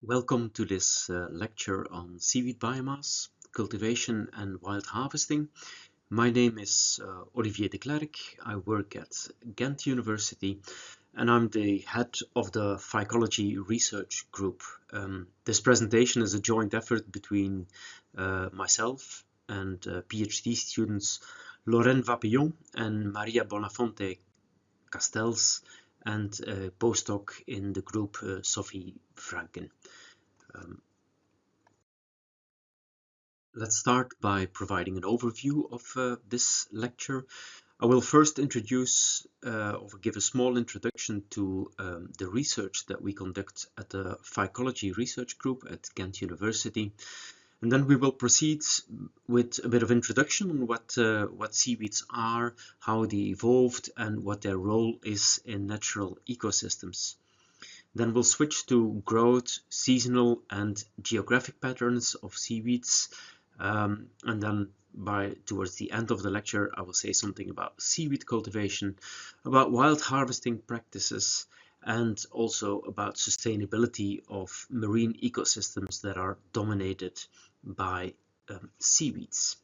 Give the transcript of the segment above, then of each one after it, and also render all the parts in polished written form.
Welcome to this lecture on seaweed biomass, cultivation and wild harvesting. My name is Olivier De Clerck. I work at Gent University and I'm the head of the Phycology Research Group. This presentation is a joint effort between myself and PhD students Lorraine Vapillon and Maria Bonafonte Castells and a postdoc in the group Sophie Franken. Let's start by providing an overview of this lecture. I will first introduce or give a small introduction to the research that we conduct at the Phycology Research Group at Gent University. And then we will proceed with a bit of introduction on what seaweeds are, how they evolved, and what their role is in natural ecosystems. Then we'll switch to growth, seasonal and geographic patterns of seaweeds. And then towards the end of the lecture, I will say something about seaweed cultivation, about wild harvesting practices, and also about sustainability of marine ecosystems that are dominated by seaweeds.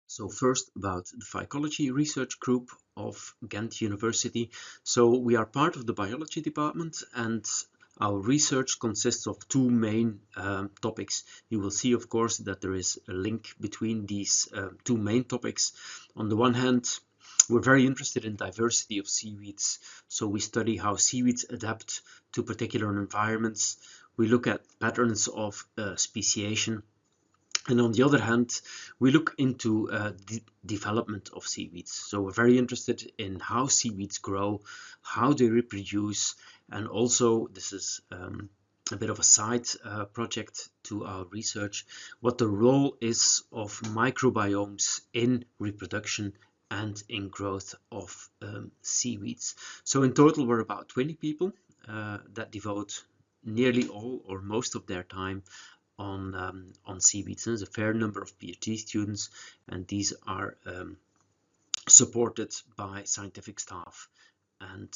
So first about the Phycology Research Group of Gent University. So we are part of the biology department, and our research consists of two main topics. You will see, of course, that there is a link between these two main topics. On the one hand, we're very interested in diversity of seaweeds. So we study how seaweeds adapt to particular environments. We look at patterns of speciation. And on the other hand, we look into the development of seaweeds. So we're very interested in how seaweeds grow, how they reproduce, and also, this is a bit of a side project to our research, what the role is of microbiomes in reproduction and in growth of seaweeds. So in total, we're about 20 people that devote nearly all or most of their time on seaweeds. There's a fair number of PhD students, and these are supported by scientific staff and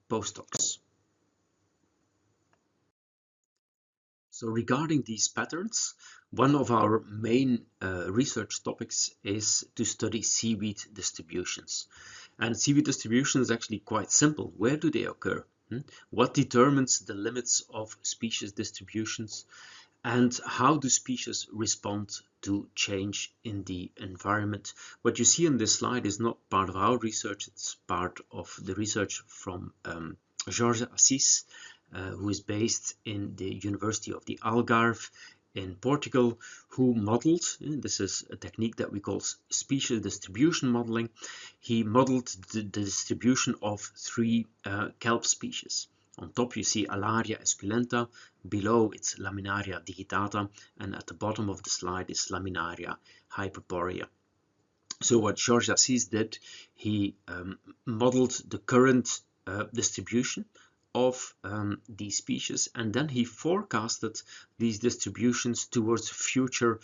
postdocs. So regarding these patterns, one of our main research topics is to study seaweed distributions. And seaweed distribution is actually quite simple. Where do they occur? What determines the limits of species distributions? And how do species respond to change in the environment? What you see on this slide is not part of our research, it's part of the research from Jorge Assis, who is based in the University of the Algarve in Portugal, who modeled, this is a technique that we call species distribution modeling. He modeled the distribution of three kelp species. On top you see Alaria esculenta, below it's Laminaria digitata, and at the bottom of the slide is Laminaria hyperborea. So what Jorge Assis did, he modeled the current distribution of these species, and then he forecasted these distributions towards future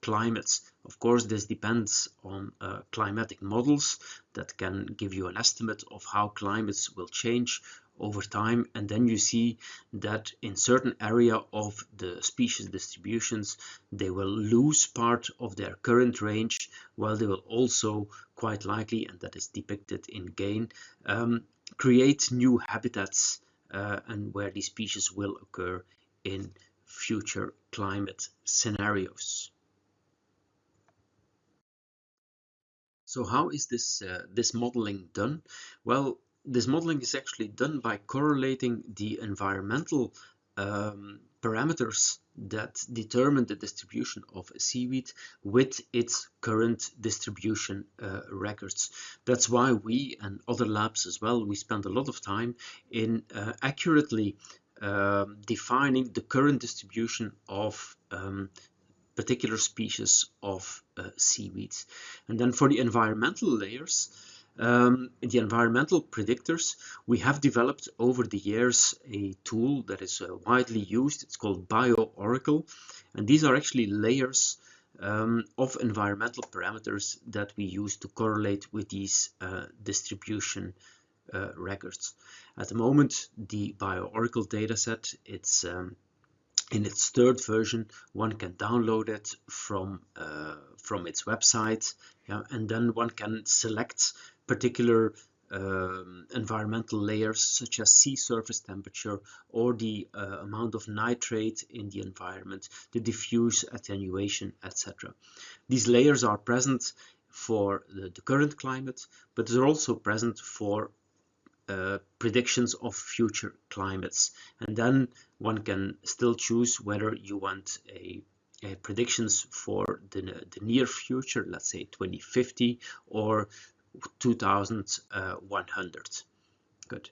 climates. Of course, this depends on climatic models that can give you an estimate of how climates will change over time, and then you see that in certain area of the species distributions they will lose part of their current range, while they will also quite likely, and that is depicted in gain, create new habitats and where these species will occur in future climate scenarios. So how is this modeling done? Well, this modeling is actually done by correlating the environmental parameters that determine the distribution of a seaweed with its current distribution records. That's why we and other labs as well, we spend a lot of time in accurately defining the current distribution of particular species of seaweeds. And then for the environmental layers, the environmental predictors, we have developed over the years a tool that is widely used. It's called BioOracle, and these are actually layers of environmental parameters that we use to correlate with these distribution records. At the moment, the BioOracle dataset, it's in its third version. One can download it from its website, yeah, and then one can select particular environmental layers such as sea surface temperature or the amount of nitrate in the environment, the diffuse attenuation, etc. These layers are present for the current climate, but they're also present for predictions of future climates, and then one can still choose whether you want a predictions for the near future, let's say 2050 or 2100. Good.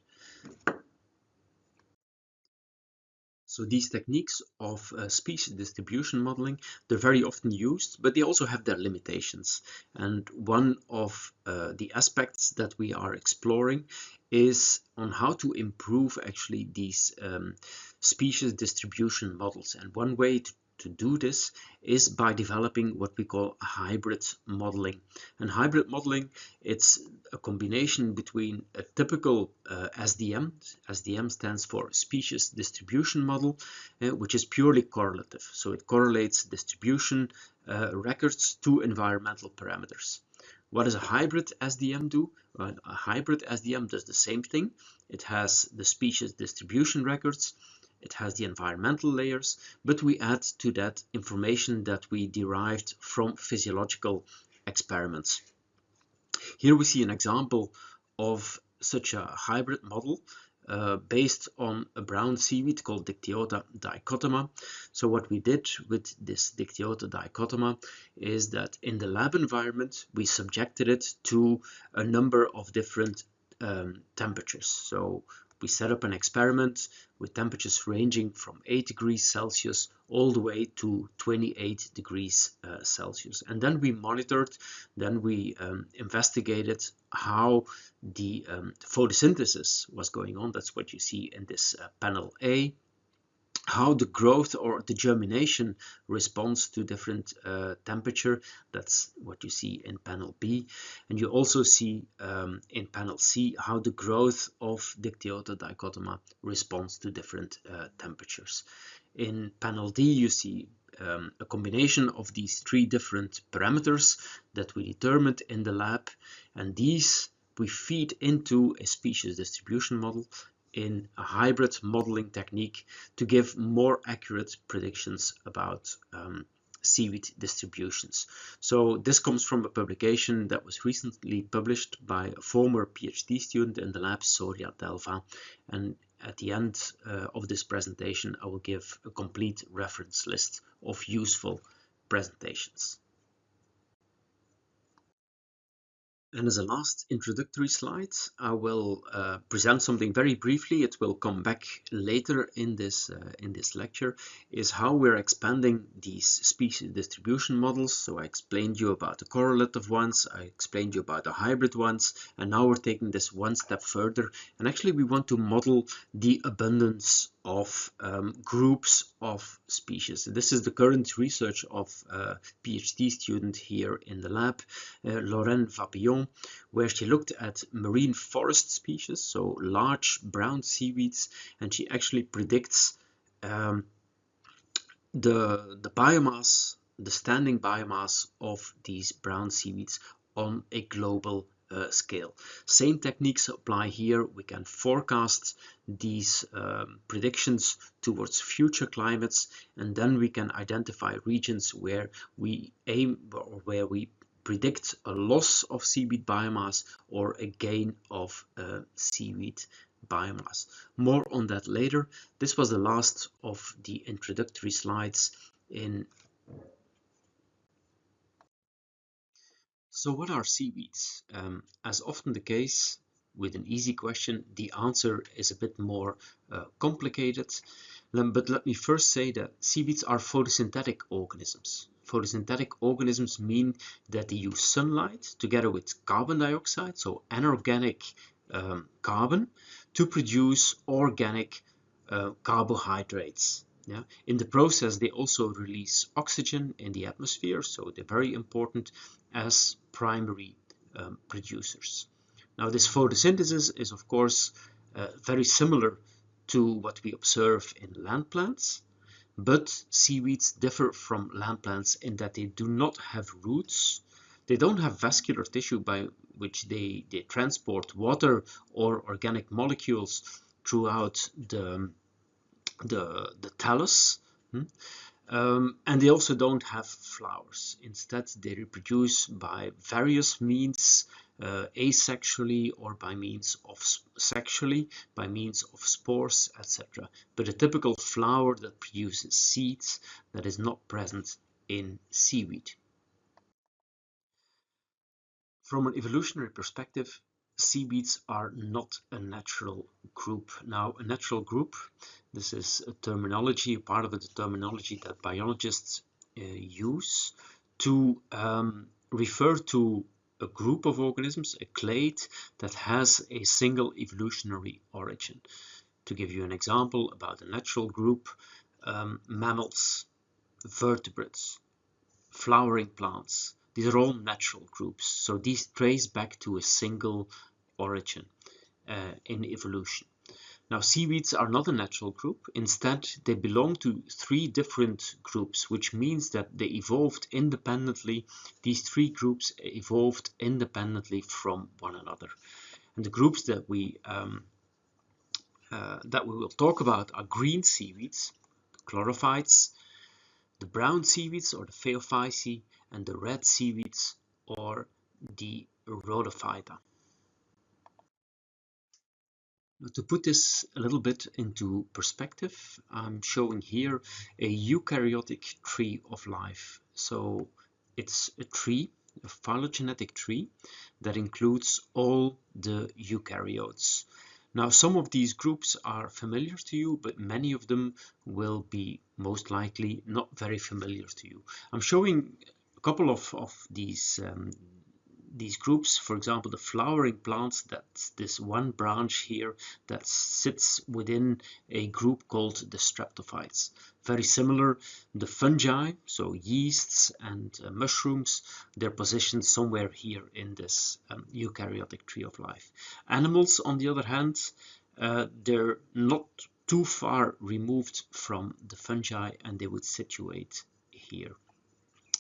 So these techniques of species distribution modeling, they're very often used, but they also have their limitations. And one of the aspects that we are exploring is on how to improve actually these species distribution models. And one way to do this is by developing what we call hybrid modeling. And hybrid modeling, it's a combination between a typical SDM. SDM stands for species distribution model, which is purely correlative. So it correlates distribution records to environmental parameters. What does a hybrid SDM do? Well, a hybrid SDM does the same thing. It has the species distribution records, it has the environmental layers, but we add to that information that we derived from physiological experiments. Here we see an example of such a hybrid model based on a brown seaweed called Dictyota dichotoma. So what we did with this Dictyota dichotoma is that in the lab environment we subjected it to a number of different temperatures. So we set up an experiment with temperatures ranging from 8 degrees Celsius all the way to 28 degrees Celsius. And then we monitored, then we investigated how the photosynthesis was going on. That's what you see in this panel A. How the growth or the germination responds to different temperature. That's what you see in panel B. And you also see in panel C how the growth of Dictyota dichotoma responds to different temperatures. In panel D you see a combination of these three different parameters that we determined in the lab, and these we feed into a species distribution model in a hybrid modeling technique to give more accurate predictions about seaweed distributions. So this comes from a publication that was recently published by a former PhD student in the lab, Soria Delva, and at the end of this presentation I will give a complete reference list of useful presentations. And as a last introductory slide, I will present something very briefly. It will come back later in this lecture, is how we're expanding these species distribution models. So I explained you about the correlative ones, I explained you about the hybrid ones, and now we're taking this one step further. And actually we want to model the abundance of groups of species. This is the current research of a PhD student here in the lab, Lorraine Vapillon, where she looked at marine forest species, so large brown seaweeds, and she actually predicts the biomass, the standing biomass of these brown seaweeds on a global scale. Same techniques apply here. We can forecast these predictions towards future climates, and then we can identify regions where we aim or where we predict a loss of seaweed biomass or a gain of seaweed biomass. More on that later. This was the last of the introductory slides in. So what are seaweeds? As often the case with an easy question, the answer is a bit more complicated. But let me first say that seaweeds are photosynthetic organisms. Photosynthetic organisms mean that they use sunlight together with carbon dioxide, so anorganic carbon, to produce organic carbohydrates. Yeah. In the process, they also release oxygen in the atmosphere, so they're very important as primary producers. Now this photosynthesis is of course very similar to what we observe in land plants, but seaweeds differ from land plants in that they do not have roots. They don't have vascular tissue by which they transport water or organic molecules throughout the thallus. And they also don't have flowers. Instead, they reproduce by various means, asexually or by means of sexually, by means of spores, etc. But a typical flower that produces seeds that is not present in seaweed. From an evolutionary perspective, seaweeds are not a natural group. Now, a natural group, this is a terminology, a part of the terminology that biologists use to refer to a group of organisms, a clade, that has a single evolutionary origin. To give you an example about a natural group, mammals, vertebrates, flowering plants, these are all natural groups. So these trace back to a single origin in evolution. Now, seaweeds are not a natural group. Instead, they belong to three different groups, which means that they evolved independently. These three groups evolved independently from one another. And the groups that we will talk about are green seaweeds, chlorophytes, the brown seaweeds or the phaeophyci, and the red seaweeds or the rhodophyta. To put this a little bit into perspective, I'm showing here a eukaryotic tree of life. So it's a tree, a phylogenetic tree that includes all the eukaryotes. Now, some of these groups are familiar to you, but many of them will be most likely not very familiar to you. I'm showing a couple of these groups, for example, the flowering plants, that's this one branch here that sits within a group called the streptophytes. Very similar, the fungi, so yeasts and mushrooms, they're positioned somewhere here in this eukaryotic tree of life. Animals, on the other hand, they're not too far removed from the fungi and they would situate here.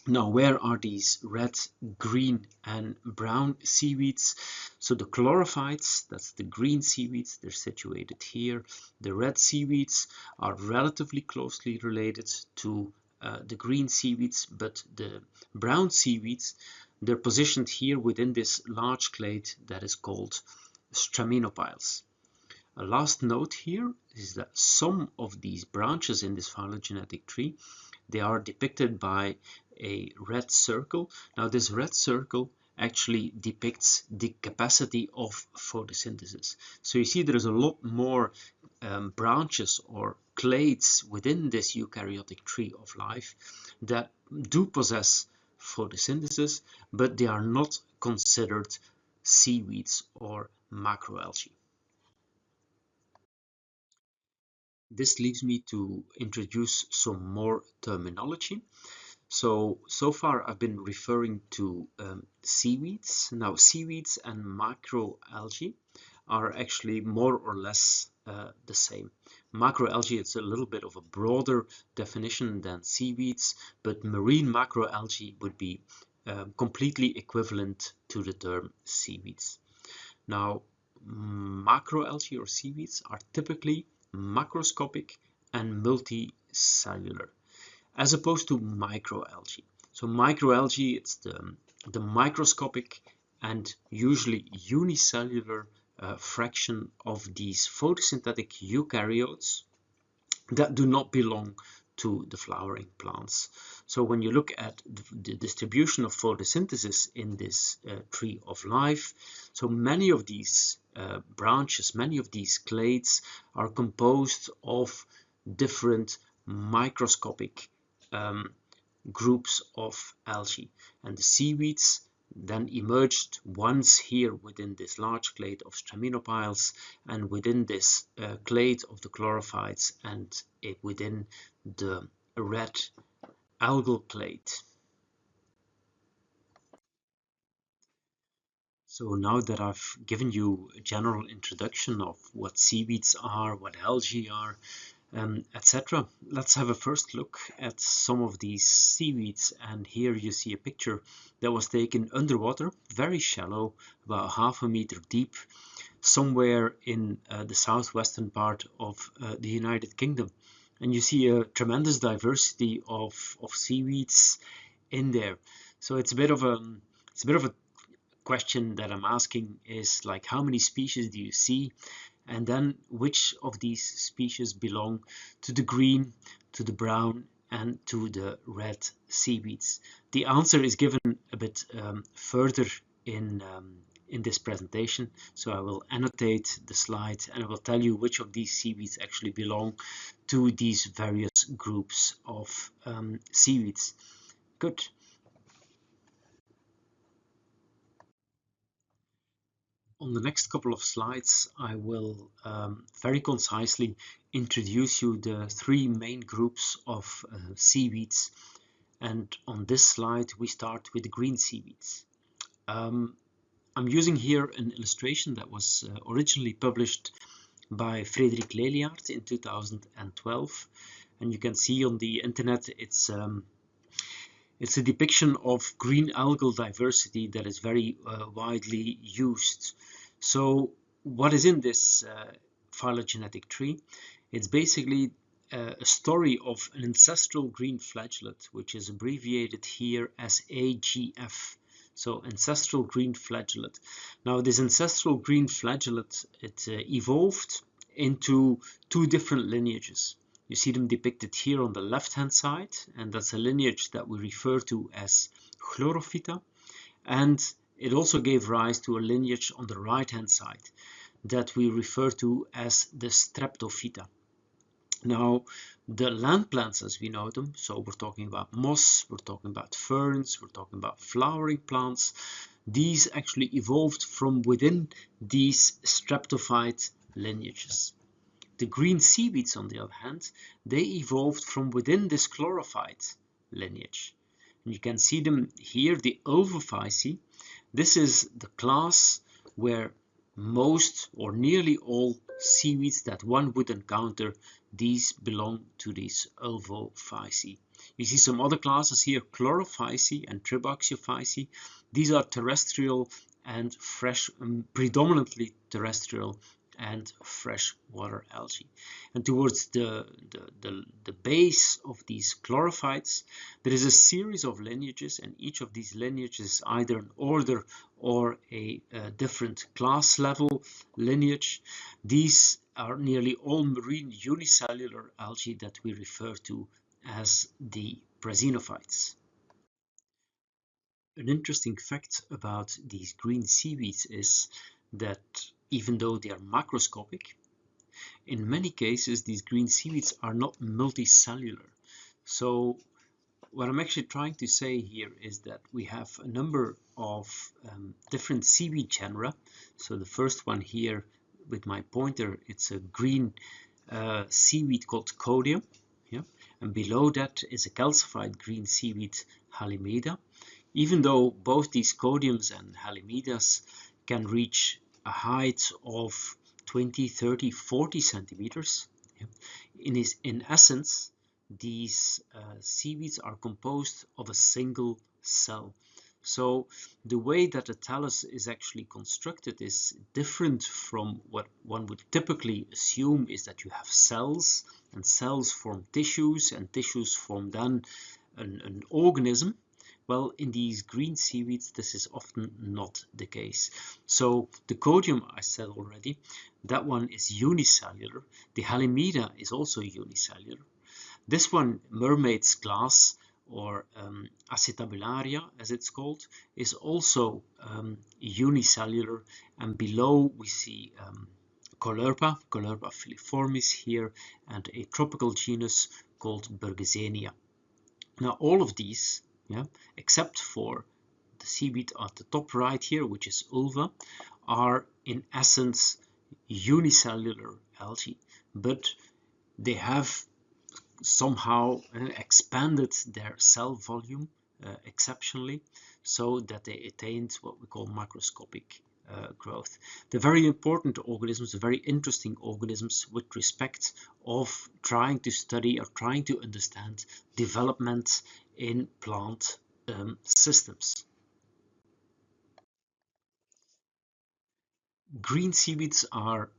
Now, where are these red, green, and brown seaweeds? So the chlorophytes, that's the green seaweeds, they're situated here. The red seaweeds are relatively closely related to the green seaweeds, but the brown seaweeds, they're positioned here within this large clade that is called straminopiles. A last note here is that some of these branches in this phylogenetic tree, they are depicted by a red circle. Now this red circle actually depicts the capacity of photosynthesis. So you see there is a lot more branches or clades within this eukaryotic tree of life that do possess photosynthesis, but they are not considered seaweeds or macroalgae. This leads me to introduce some more terminology. So far I've been referring to seaweeds. Now, seaweeds and macroalgae are actually more or less the same. Macroalgae is a little bit of a broader definition than seaweeds, but marine macroalgae would be completely equivalent to the term seaweeds. Now, macroalgae or seaweeds are typically macroscopic and multicellular, as opposed to microalgae. So microalgae, it's the microscopic and usually unicellular fraction of these photosynthetic eukaryotes that do not belong to the flowering plants. So when you look at the distribution of photosynthesis in this tree of life, so many of these branches, many of these clades are composed of different microscopic groups of algae, and the seaweeds then emerged once here within this large clade of straminopiles and within this clade of the chlorophytes and within the red algal clade. So now that I've given you a general introduction of what seaweeds are, what algae are, etc., let's have a first look at some of these seaweeds. And here you see a picture that was taken underwater, very shallow, about half a meter deep, somewhere in the southwestern part of the United Kingdom. And you see a tremendous diversity of seaweeds in there. So it's a bit of a question that I'm asking is like, how many species do you see? And then which of these species belong to the green, to the brown, and to the red seaweeds? The answer is given a bit further in this presentation. So I will annotate the slide and I will tell you which of these seaweeds actually belong to these various groups of seaweeds. Good. On the next couple of slides, I will very concisely introduce you the three main groups of seaweeds. And on this slide, we start with the green seaweeds. I'm using here an illustration that was originally published by Frederik Leliaert in 2012. And you can see on the internet, it's a depiction of green algal diversity that is very widely used. So what is in this phylogenetic tree? It's basically a story of an ancestral green flagellate, which is abbreviated here as AGF. So ancestral green flagellate. Now this ancestral green flagellate, it evolved into two different lineages. You see them depicted here on the left hand side, and that's a lineage that we refer to as Chlorophyta, and it also gave rise to a lineage on the right hand side that we refer to as the Streptophyta. Now, the land plants as we know them, so we're talking about moss, we're talking about ferns, we're talking about flowering plants, these actually evolved from within these streptophyte lineages. The green seaweeds, on the other hand, they evolved from within this chlorophyte lineage. And you can see them here, the Ovophyceae. This is the class where most or nearly all seaweeds that one would encounter, these belong to these Ovophyceae. You see some other classes here, Chlorophyceae and Triboxiophyceae. These are terrestrial and fresh, predominantly terrestrial and freshwater algae. And towards the base of these chlorophytes, there is a series of lineages, and each of these lineages is either an order or a different class level lineage. These are nearly all marine unicellular algae that we refer to as the prasinophytes. An interesting fact about these green seaweeds is that even though they are macroscopic, in many cases these green seaweeds are not multicellular. So what I'm actually trying to say here is that we have a number of different seaweed genera. So the first one here with my pointer, it's a green seaweed called Codium. Yeah? And below that is a calcified green seaweed, Halimeda. Even though both these Codiums and Halimedas can reach a height of 20, 30, 40 centimeters, yeah, in essence, these seaweeds are composed of a single cell. So the way that the thallus is actually constructed is different from what one would typically assume, is that you have cells, and cells form tissues, and tissues form then an organism. Well, in these green seaweeds, this is often not the case. So the Codium, I said already, that one is unicellular. The Halimeda is also unicellular. This one, mermaid's glass, or acetabularia as it's called, is also unicellular. And below we see Colerpa filiformis here, and a tropical genus called Bergesenia. Now all of these, yeah, except for the seaweed at the top right here, which is ulva, are in essence unicellular algae, but they have somehow expanded their cell volume exceptionally, so that they attained what we call macroscopic growth. They're very important organisms, very interesting organisms with respect of trying to study or trying to understand development in plant systems. Green seaweeds are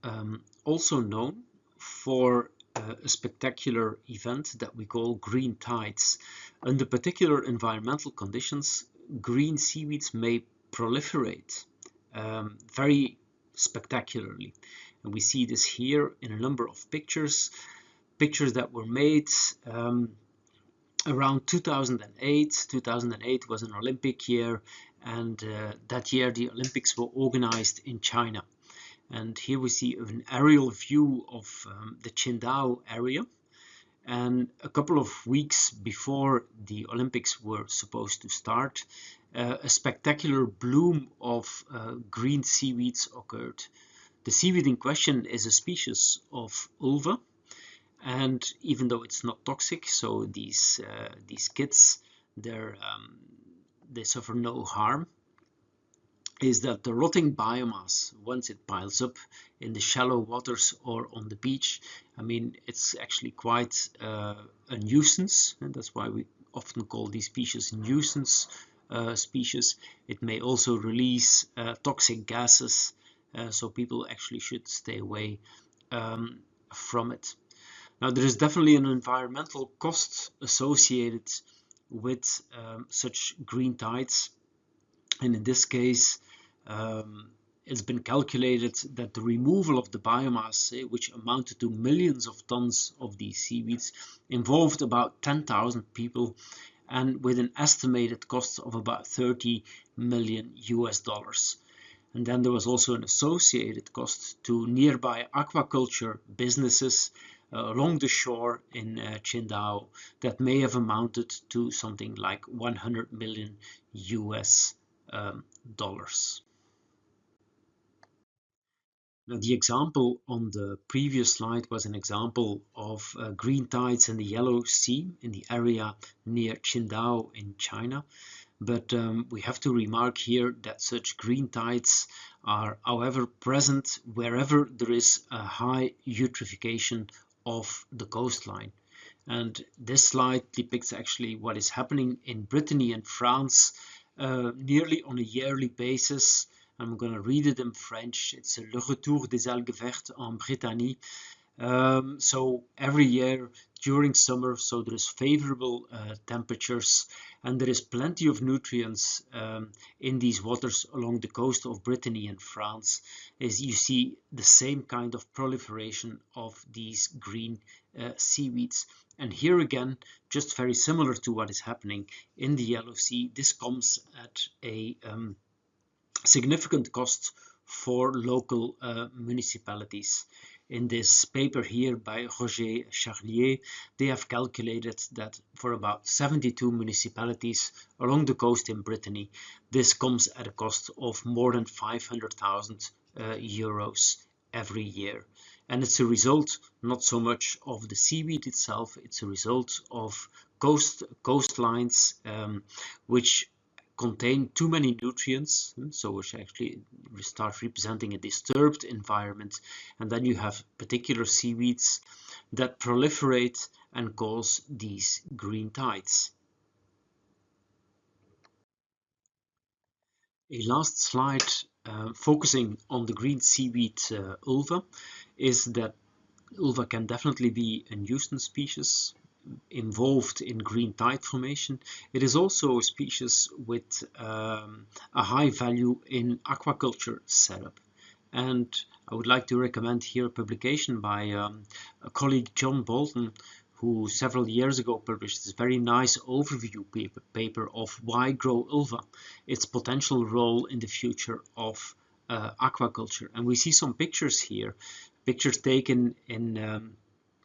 also known for a spectacular event that we call green tides. Under particular environmental conditions, green seaweeds may proliferate very spectacularly. And we see this here in a number of pictures that were made around 2008. 2008 was an Olympic year, and that year the Olympics were organized in China. And here we see an aerial view of the Qingdao area. And a couple of weeks before the Olympics were supposed to start, a spectacular bloom of green seaweeds occurred. The seaweed in question is a species of ulva, and even though it's not toxic, so these kids, they suffer no harm, is that the rotting biomass, once it piles up in the shallow waters or on the beach, I mean, it's actually quite a nuisance, and that's why we often call these species nuisance species. It may also release toxic gases, so people actually should stay away from it. Now, there is definitely an environmental cost associated with such green tides, and in this case, it's been calculated that the removal of the biomass, which amounted to millions of tons of these seaweeds, involved about 10,000 people, and with an estimated cost of about $30 million. And then there was also an associated cost to nearby aquaculture businesses along the shore in Qingdao that may have amounted to something like $100 million. Now, the example on the previous slide was an example of green tides in the Yellow Sea in the area near Qingdao in China. But we have to remark here that such green tides are, however, present wherever there is a high eutrophication of the coastline. And this slide depicts actually what is happening in Brittany and France nearly on a yearly basis. I'm going to read it in French. It's Le Retour des Algues Vertes en Brittany. So every year during summer, so there is favorable temperatures, and there is plenty of nutrients in these waters along the coast of Brittany and France, as you see the same kind of proliferation of these green seaweeds. And here again, just very similar to what is happening in the Yellow Sea, this comes at a significant cost for local municipalities. In this paper here by Roger Charlier, they have calculated that for about 72 municipalities along the coast in Brittany, this comes at a cost of more than 500,000 euros every year. And it's a result not so much of the seaweed itself, it's a result of coastlines which contain too many nutrients, so which actually start representing a disturbed environment, and then you have particular seaweeds that proliferate and cause these green tides. A last slide focusing on the green seaweed ulva is that ulva can definitely be a nuisance species involved in green tide formation. It is also a species with a high value in aquaculture setup. And I would like to recommend here a publication by a colleague, John Bolton, who several years ago published this very nice overview paper of why grow ulva, its potential role in the future of aquaculture. And we see some pictures here, pictures taken in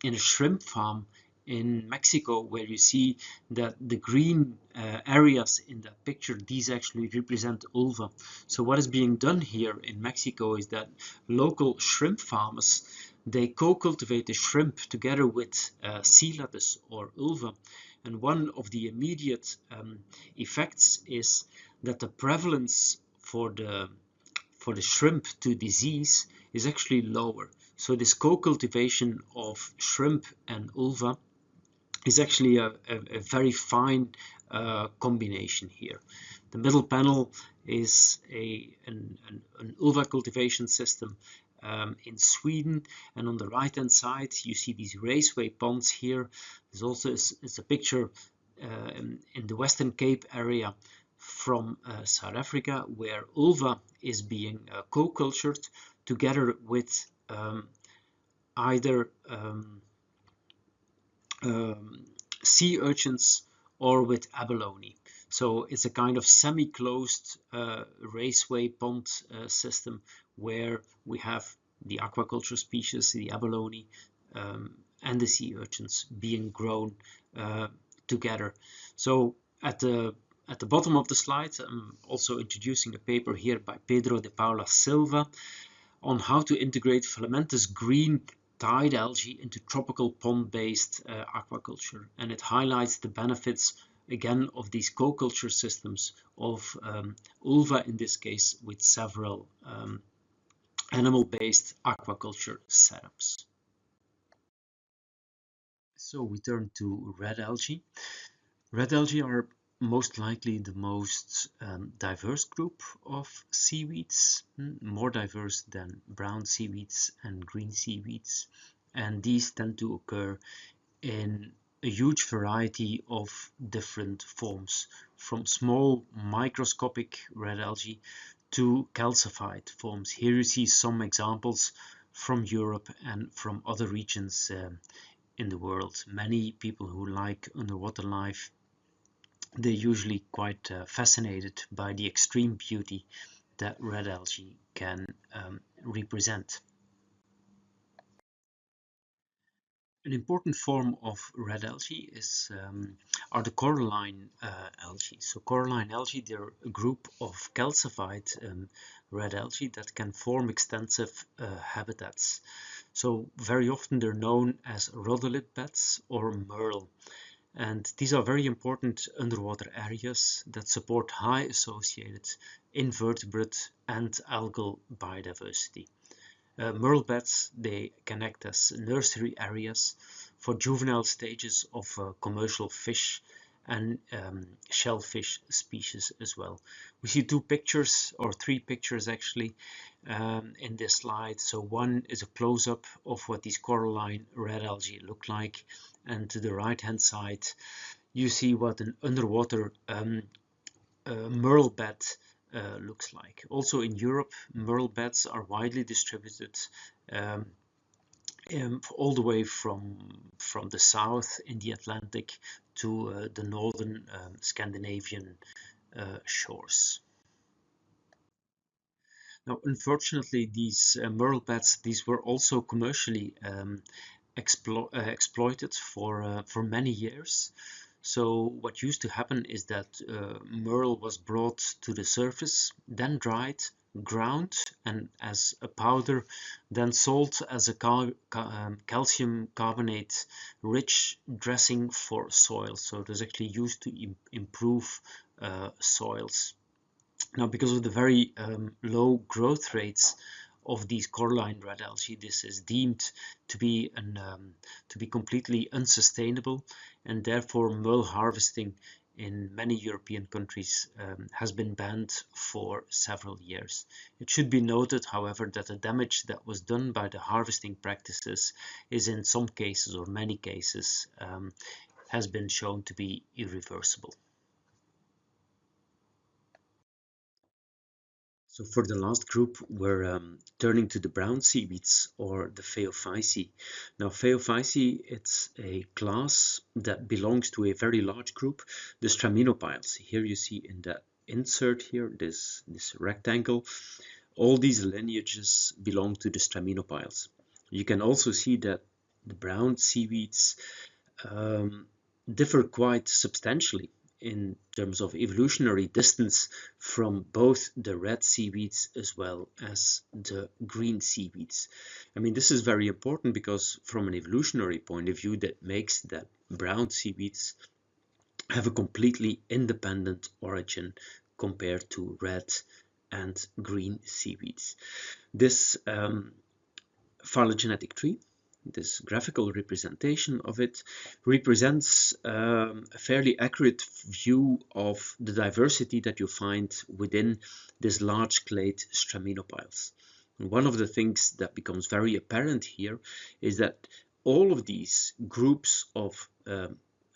a shrimp farm in Mexico, where you see that the green areas in that picture, these actually represent ulva. So what is being done here in Mexico is that local shrimp farmers, they co-cultivate the shrimp together with sea lettuce or ulva. And one of the immediate effects is that the prevalence for for the shrimp to disease is actually lower. So this co-cultivation of shrimp and ulva is actually a very fine combination here. The middle panel is an ulva cultivation system in Sweden, and on the right hand side you see these raceway ponds here. There's also is a picture in the Western Cape area from South Africa, where ulva is being co-cultured together with either sea urchins or with abalone. So it's a kind of semi-closed raceway pond system where we have the aquaculture species, the abalone, and the sea urchins being grown together. So at the bottom of the slide, I'm also introducing a paper here by Pedro de Paula Silva on how to integrate filamentous green tide algae into tropical pond-based aquaculture, and it highlights the benefits again of these co-culture systems of ulva, in this case with several animal-based aquaculture setups. So we turn to red algae. Red algae are most likely the most diverse group of seaweeds, more diverse than brown seaweeds and green seaweeds, and these tend to occur in a huge variety of different forms, from small microscopic red algae to calcified forms. Here you see some examples from Europe and from other regions in the world. Many people who like underwater life, they're usually quite fascinated by the extreme beauty that red algae can represent. An important form of red algae are the coralline algae. So coralline algae, they're a group of calcified red algae that can form extensive habitats. So very often they're known as rhodolith beds or merle. And these are very important underwater areas that support high associated invertebrate and algal biodiversity. Merle beds, they can act as nursery areas for juvenile stages of commercial fish and shellfish species as well. We see two pictures, or three pictures actually, in this slide. So one is a close-up of what these coralline red algae look like, and to the right hand side you see what an underwater merle bed looks like. Also in Europe, merle beds are widely distributed all the way from the south in the Atlantic to the northern Scandinavian shores. Now, unfortunately, these merle beds, these were also commercially exploited for many years. So what used to happen is that merle was brought to the surface, then dried, ground, and as a powder, then sold as a calcium carbonate rich dressing for soil. So it was actually used to improve soils. Now, because of the very low growth rates of these coralline red algae, this is deemed to be completely unsustainable, and therefore merle harvesting in many European countries has been banned for several years. It should be noted, however, that the damage that was done by the harvesting practices is in some cases, or many cases, has been shown to be irreversible. So for the last group, we're turning to the brown seaweeds, or the Phaeophyceae. Now Phaeophyceae, it's a class that belongs to a very large group, the Straminophiles. Here you see in that insert here, this rectangle, all these lineages belong to the Straminophiles. You can also see that the brown seaweeds differ quite substantially in terms of evolutionary distance from both the red seaweeds as well as the green seaweeds. I mean, this is very important because from an evolutionary point of view, that makes that brown seaweeds have a completely independent origin compared to red and green seaweeds. This phylogenetic tree, this graphical representation of it, represents a fairly accurate view of the diversity that you find within this large clade straminopiles. And one of the things that becomes very apparent here is that all of these groups of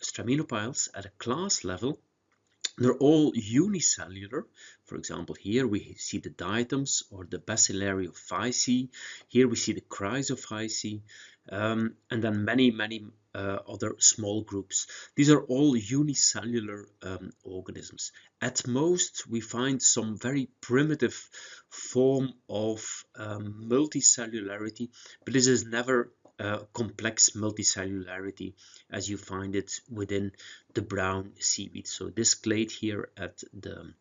straminopiles at a class level, they're all unicellular. For example, here we see the diatoms or the Bacillariophyceae. Here we see the Chrysophyceae, and then many other small groups. These are all unicellular organisms. At most, we find some very primitive form of multicellularity, but this is never complex multicellularity as you find it within the brown seaweed. So this clade here at the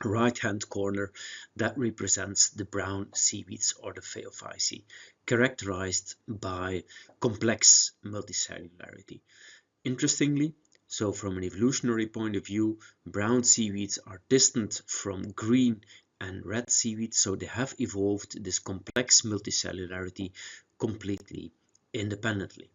right hand corner, that represents the brown seaweeds or the Phaeophyceae, characterized by complex multicellularity. Interestingly, so from an evolutionary point of view, brown seaweeds are distant from green and red seaweeds, so they have evolved this complex multicellularity completely independently.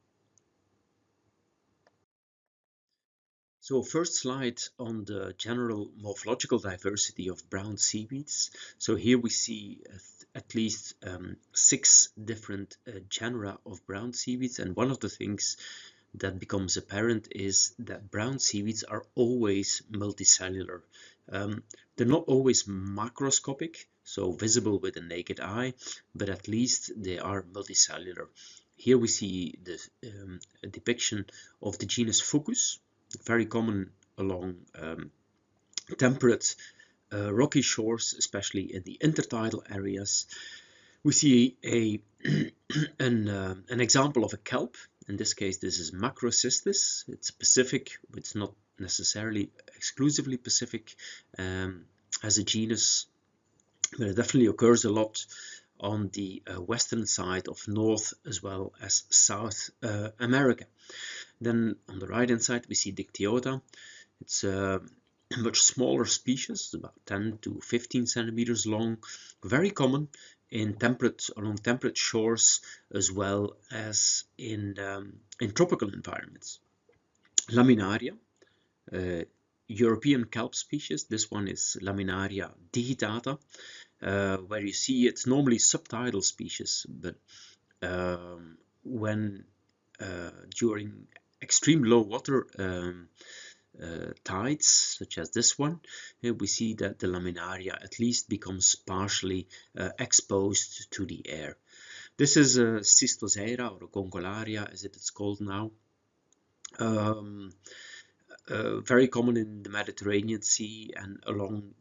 So first slide on the general morphological diversity of brown seaweeds. So here we see at least 6 different genera of brown seaweeds, and one of the things that becomes apparent is that brown seaweeds are always multicellular. They're not always macroscopic, so visible with the naked eye, but at least they are multicellular. Here we see the depiction of the genus Fucus, very common along temperate rocky shores, especially in the intertidal areas. We see an example of a kelp. In this case, this is Macrocystis. It's Pacific, it's not necessarily exclusively Pacific as a genus, but it definitely occurs a lot on the western side of North as well as South America. Then on the right hand side we see Dictyota. It's a much smaller species, about 10 to 15 centimeters long, very common in along temperate shores as well as in tropical environments. Laminaria, European kelp species. This one is Laminaria digitata, where you see it's normally subtidal species, but when during extreme low water tides, such as this one, we see that the laminaria at least becomes partially exposed to the air. This is a Cystoseira or a Gongolaria as it is called now. Very common in the Mediterranean Sea and along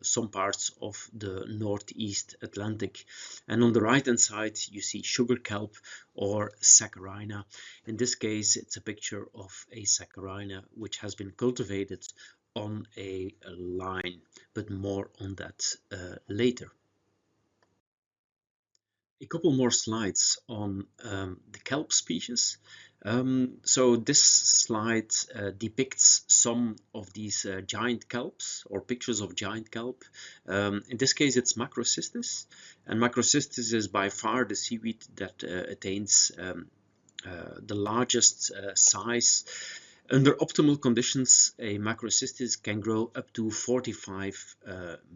some parts of the northeast Atlantic. And on the right hand side you see sugar kelp or Saccharina. In this case it's a picture of a Saccharina which has been cultivated on a line, but more on that later. A couple more slides on the kelp species. So this slide depicts some of these giant kelps or pictures of giant kelp. In this case it's Macrocystis, and Macrocystis is by far the seaweed that attains the largest size. Under optimal conditions, a Macrocystis can grow up to 45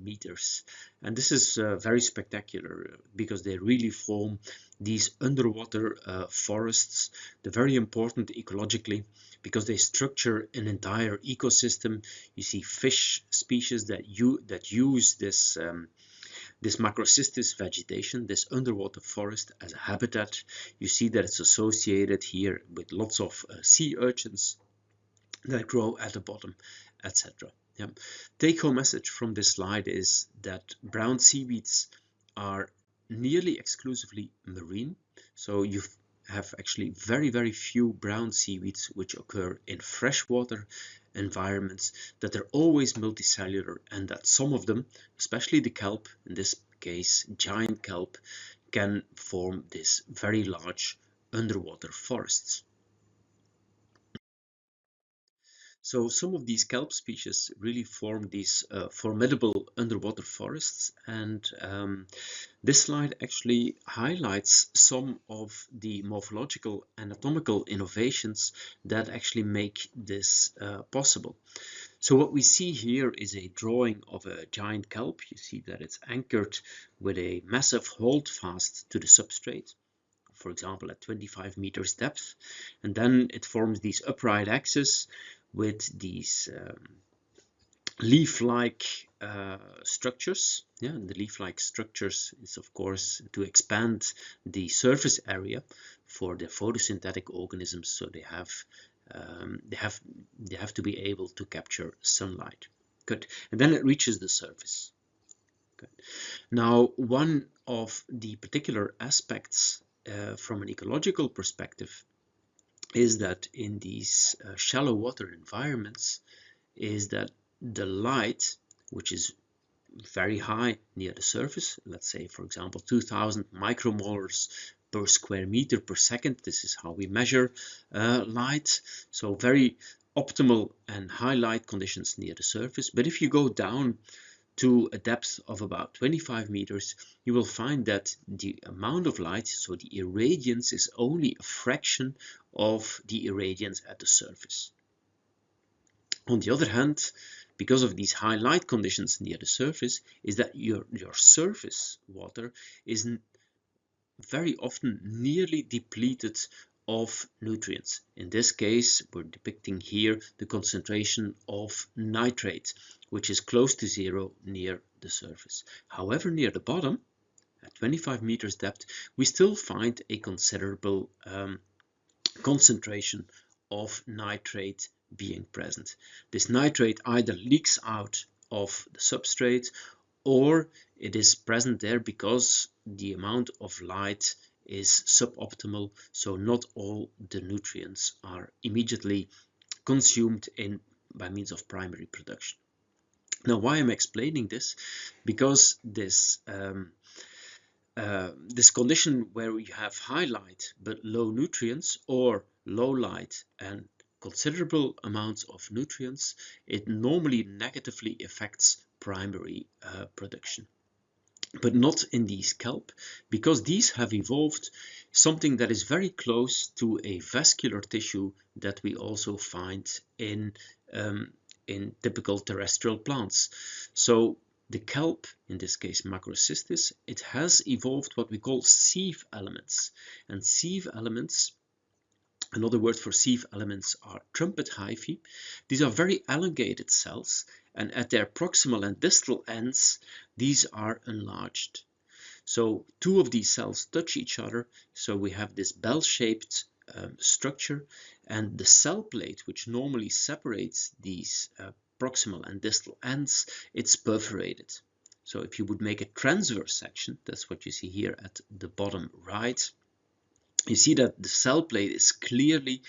meters. And this is very spectacular because they really form these underwater forests. They're very important ecologically because they structure an entire ecosystem. You see fish species that use this this Macrocystis vegetation, this underwater forest, as a habitat. You see that it's associated here with lots of sea urchins that grow at the bottom, etc. Yeah. Take-home message from this slide is that brown seaweeds are nearly exclusively marine. So you have actually very few brown seaweeds which occur in freshwater environments, that they're always multicellular, and that some of them, especially the kelp, in this case giant kelp, can form these very large underwater forests. So some of these kelp species really form these formidable underwater forests, and this slide actually highlights some of the morphological anatomical innovations that actually make this possible. So what we see here is a drawing of a giant kelp. You see that it's anchored with a massive holdfast to the substrate, for example at 25 meters depth, and then it forms these upright axes with these leaf-like structures. Yeah, and the leaf-like structures is of course to expand the surface area for the photosynthetic organisms, so they have to be able to capture sunlight. Good. And then it reaches the surface. Good. Now, one of the particular aspects from an ecological perspective is that in these shallow water environments is that the light, which is very high near the surface, let's say for example 2000 micromolars per square meter per second, this is how we measure light, so very optimal and high light conditions near the surface. But if you go down to a depth of about 25 meters, you will find that the amount of light, so the irradiance, is only a fraction of the irradiance at the surface. On the other hand, because of these high light conditions near the surface, is that your surface water is very often nearly depleted of nutrients. In this case, we're depicting here the concentration of nitrate, which is close to zero near the surface. However, near the bottom, at 25 meters depth, we still find a considerable concentration of nitrate being present. This nitrate either leaks out of the substrate, or it is present there because the amount of light is suboptimal, so not all the nutrients are immediately consumed by means of primary production. Now, why am I explaining this? Because this condition where we have high light but low nutrients, or low light and considerable amounts of nutrients, it normally negatively affects primary production. But not in these kelp, because these have evolved something that is very close to a vascular tissue that we also find in typical terrestrial plants. So the kelp, in this case Macrocystis, it has evolved what we call sieve elements. And sieve elements, another word for sieve elements, are trumpet hyphae. These are very elongated cells, and at their proximal and distal ends, these are enlarged. So two of these cells touch each other, so we have this bell-shaped structure, and the cell plate, which normally separates these proximal and distal ends, it's perforated. So if you would make a transverse section, that's what you see here at the bottom right, you see that the cell plate is clearly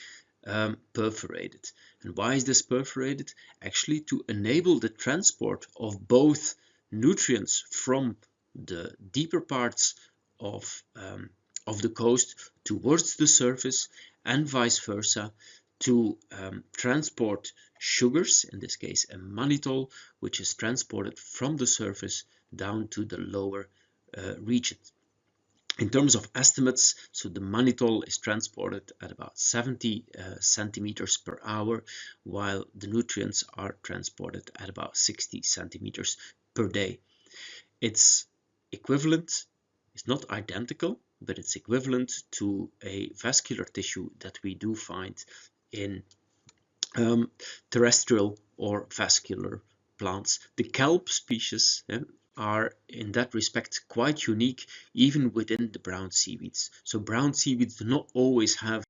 perforated. And why is this perforated? Actually to enable the transport of both nutrients from the deeper parts of the coast towards the surface, and vice versa, to transport sugars, in this case a mannitol, which is transported from the surface down to the lower region. In terms of estimates, so the mannitol is transported at about 70 centimeters per hour, while the nutrients are transported at about 60 centimeters per day. It's equivalent, it's not identical, but it's equivalent to a vascular tissue that we do find in terrestrial or vascular plants. The kelp species are in that respect quite unique, even within the brown seaweeds. So brown seaweeds do not always have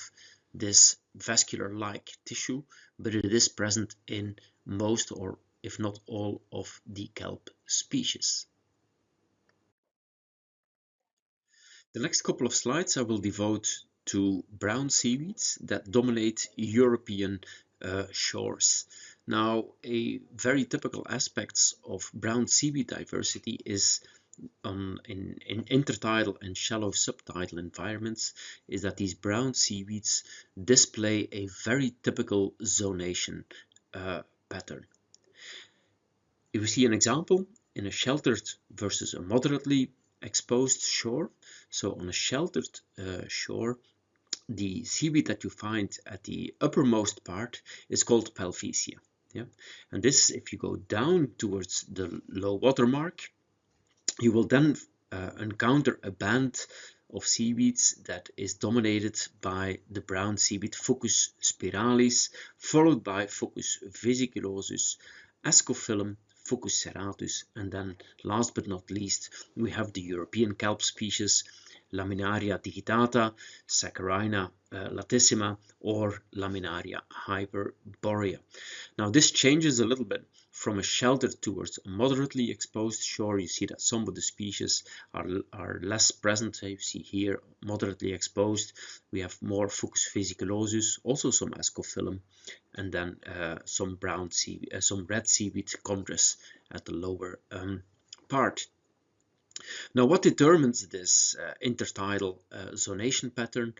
this vascular-like tissue, but it is present in most, or if not all, of the kelp species. The next couple of slides I will devote to brown seaweeds that dominate European shores. Now, a very typical aspects of brown seaweed diversity is in intertidal and shallow subtidal environments, is that these brown seaweeds display a very typical zonation pattern. If we see an example in a sheltered versus a moderately exposed shore, so on a sheltered shore, the seaweed that you find at the uppermost part is called Pelvicia. Yeah? And this, if you go down towards the low water mark, you will then encounter a band of seaweeds that is dominated by the brown seaweed Fucus spiralis, followed by Fucus vesiculosus, Ascophyllum, Fucus serratus, and then last but not least we have the European kelp species Laminaria digitata, Saccharina latissima, or Laminaria hyperborea. Now this changes a little bit from a sheltered towards a moderately exposed shore. You see that some of the species are less present. You see here moderately exposed. We have more Fucus vesiculosus, also some Ascophyllum, and then some brown seaweed, some red seaweed chondrus at the lower part. Now, what determines this intertidal zonation pattern?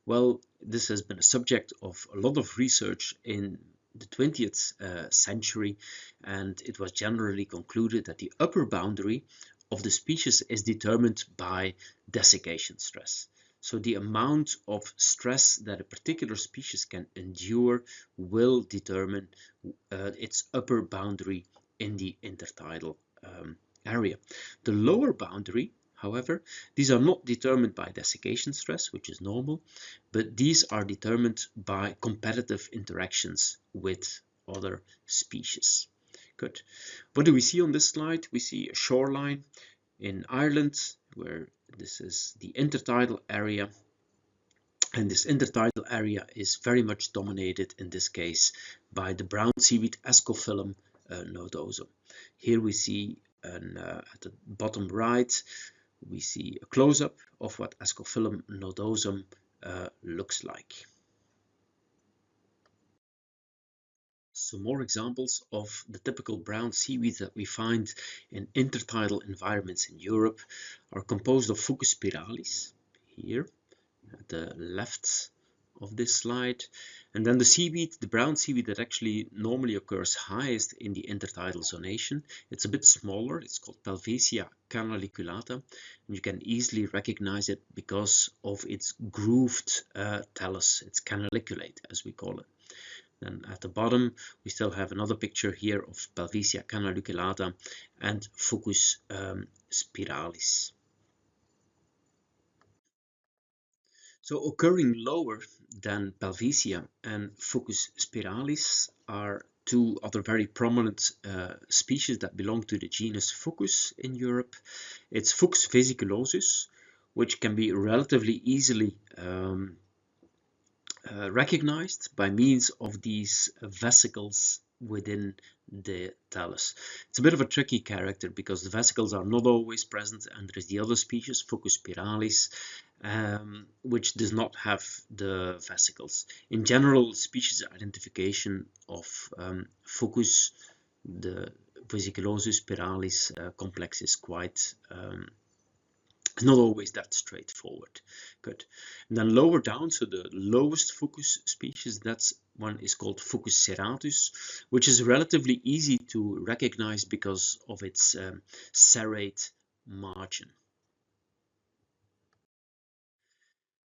Well, this has been a subject of a lot of research in the 20th century, and it was generally concluded that the upper boundary of the species is determined by desiccation stress. So the amount of stress that a particular species can endure will determine its upper boundary in the intertidal area. The lower boundary, however, these are not determined by desiccation stress, which is normal, but these are determined by competitive interactions with other species. Good. What do we see on this slide? We see a shoreline in Ireland, where this is the intertidal area, and this intertidal area is very much dominated in this case by the brown seaweed Ascophyllum nodosum. Here we see at the bottom right, we see a close-up of what Ascophyllum nodosum looks like. Some more examples of the typical brown seaweeds that we find in intertidal environments in Europe are composed of Fucus spiralis, here at the left of this slide, and then the seaweed, the brown seaweed that actually normally occurs highest in the intertidal zonation. It's a bit smaller, it's called Pelvicia canaliculata, and you can easily recognize it because of its grooved thallus, its canaliculate as we call it. Then at the bottom we still have another picture here of Pelvicia canaliculata and Fucus spiralis. So occurring lower than Pelvicia and Fucus spiralis are two other very prominent species that belong to the genus Fucus in Europe. It's Fucus vesiculosus, which can be relatively easily recognized by means of these vesicles within the thallus. It's a bit of a tricky character because the vesicles are not always present, and there is the other species, Fucus spiralis, which does not have the vesicles. In general, species identification of Fucus, the vesiculosus spiralis complex is quite not always that straightforward. Good. And then lower down, so the lowest Fucus species, that's one is called Fucus serratus, which is relatively easy to recognize because of its serrate margin.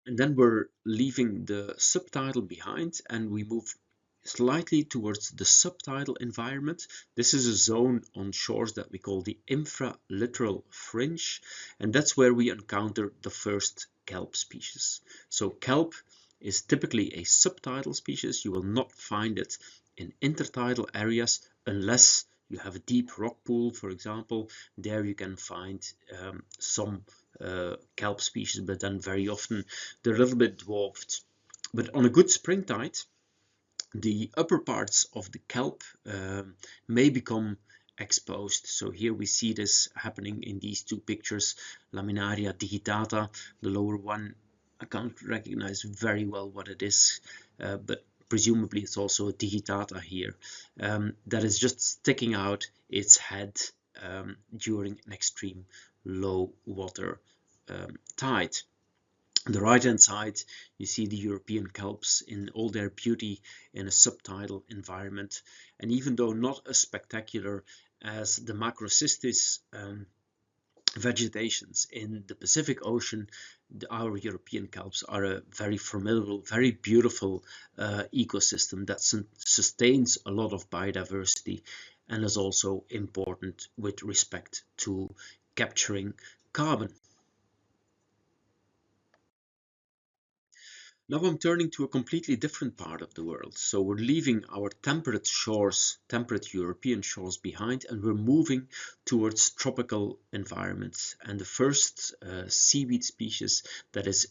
And then we're leaving the subtidal behind and we move slightly towards the subtidal environment. This is a zone on shores that we call the infralittoral fringe, and that's where we encounter the first kelp species. So kelp is typically a subtidal species. You will not find it in intertidal areas unless you have a deep rock pool, for example. There you can find some kelp species, but then very often they're a little bit dwarfed. But on a good spring tide, the upper parts of the kelp may become exposed. So here we see this happening in these two pictures, Laminaria digitata, the lower one. I can't recognize very well what it is, but presumably it's also a digitata here that is just sticking out its head during an extreme low water tide. On the right hand side, you see the European kelps in all their beauty in a subtidal environment, and even though not as spectacular as the macrocystis vegetations in the Pacific Ocean, our European kelps are a very formidable, very beautiful ecosystem that sustains a lot of biodiversity and is also important with respect to capturing carbon. Now I'm turning to a completely different part of the world. So we're leaving our temperate shores, temperate European shores behind, and we're moving towards tropical environments. And the first seaweed species that is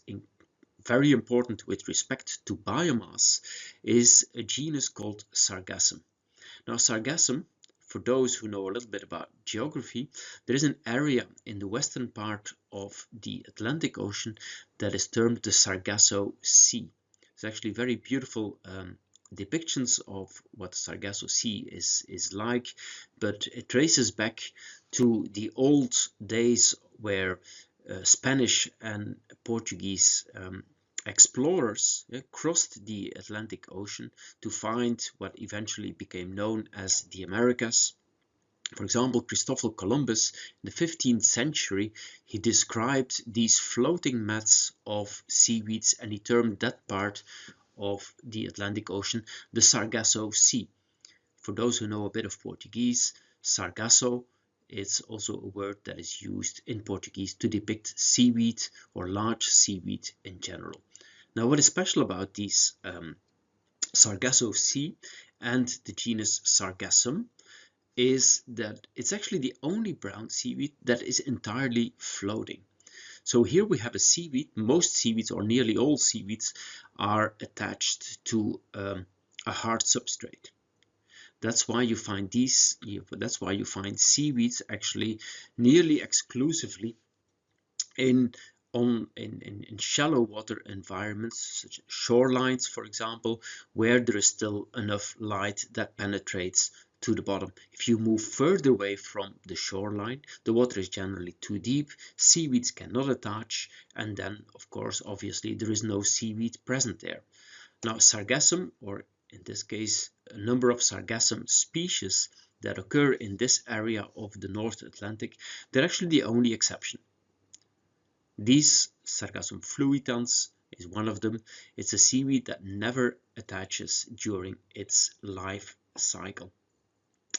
very important with respect to biomass is a genus called Sargassum. Now Sargassum, for those who know a little bit about geography, there is an area in the western part of the Atlantic Ocean that is termed the Sargasso Sea. It's actually very beautiful depictions of what Sargasso Sea is like, but it traces back to the old days where Spanish and Portuguese explorers crossed the Atlantic Ocean to find what eventually became known as the Americas. For example, Christopher Columbus in the 15th century, he described these floating mats of seaweeds, and he termed that part of the Atlantic Ocean the Sargasso Sea. For those who know a bit of Portuguese, Sargasso is also a word that is used in Portuguese to depict seaweed or large seaweed in general. Now, what is special about these Sargasso Sea and the genus Sargassum is that it's actually the only brown seaweed that is entirely floating. So here we have a seaweed. Most seaweeds, or nearly all seaweeds, are attached to a hard substrate. That's why you find seaweeds actually nearly exclusively in shallow water environments, such as shorelines, for example, where there is still enough light that penetrates to the bottom. If you move further away from the shoreline, the water is generally too deep, seaweeds cannot attach, and then, of course, obviously, there is no seaweed present there. Now, Sargassum, or in this case, a number of Sargassum species that occur in this area of the North Atlantic, they're actually the only exception. These Sargassum fluitans is one of them. It's a seaweed that never attaches during its life cycle.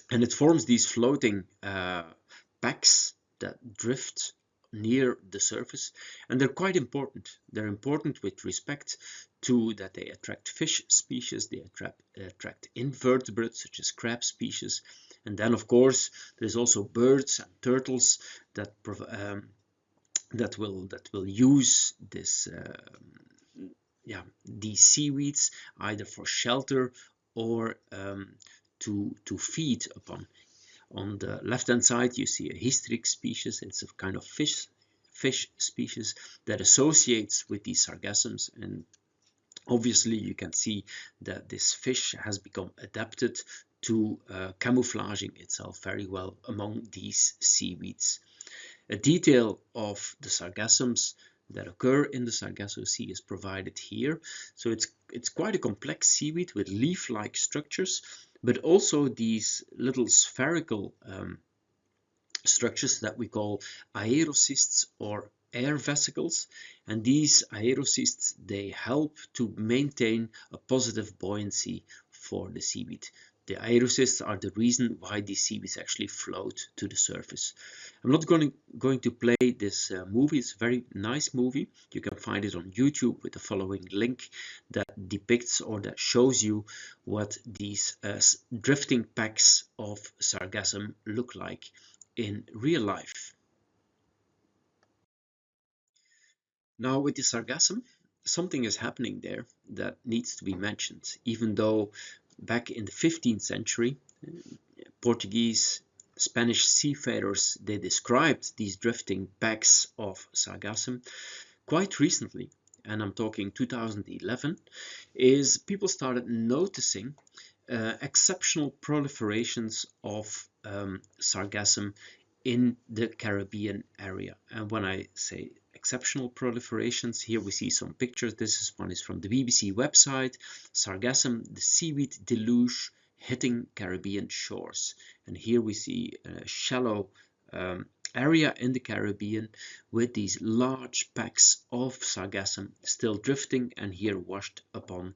And it forms these floating packs that drift near the surface, and they're quite important. They're important with respect to that they attract fish species, they attract invertebrates such as crab species, and then of course there's also birds and turtles that will use this these seaweeds either for shelter or to feed upon. On the left hand side you see a hystric species. It's a kind of fish species that associates with these sargassums, and obviously you can see that this fish has become adapted to camouflaging itself very well among these seaweeds. A detail of the sargassums that occur in the Sargasso Sea is provided here. So it's quite a complex seaweed with leaf-like structures, but also these little spherical structures that we call aerocysts or air vesicles, and these aerocysts, they help to maintain a positive buoyancy for the seaweed. The aerocysts are the reason why these seaweeds actually float to the surface. I'm not going to play this movie. It's a very nice movie. You can find it on YouTube with the following link that depicts or that shows you what these drifting packs of sargassum look like in real life. Now with the sargassum, something is happening there that needs to be mentioned. Even though back in the 15th century, Portuguese, Spanish seafarers, they described these drifting packs of sargassum, quite recently, and I'm talking 2011, is people started noticing exceptional proliferations of sargassum in the Caribbean area. And when I say exceptional proliferations. Here we see some pictures. This one is from the BBC website. Sargassum, the seaweed deluge hitting Caribbean shores. And here we see a shallow area in the Caribbean with these large packs of sargassum still drifting and here washed upon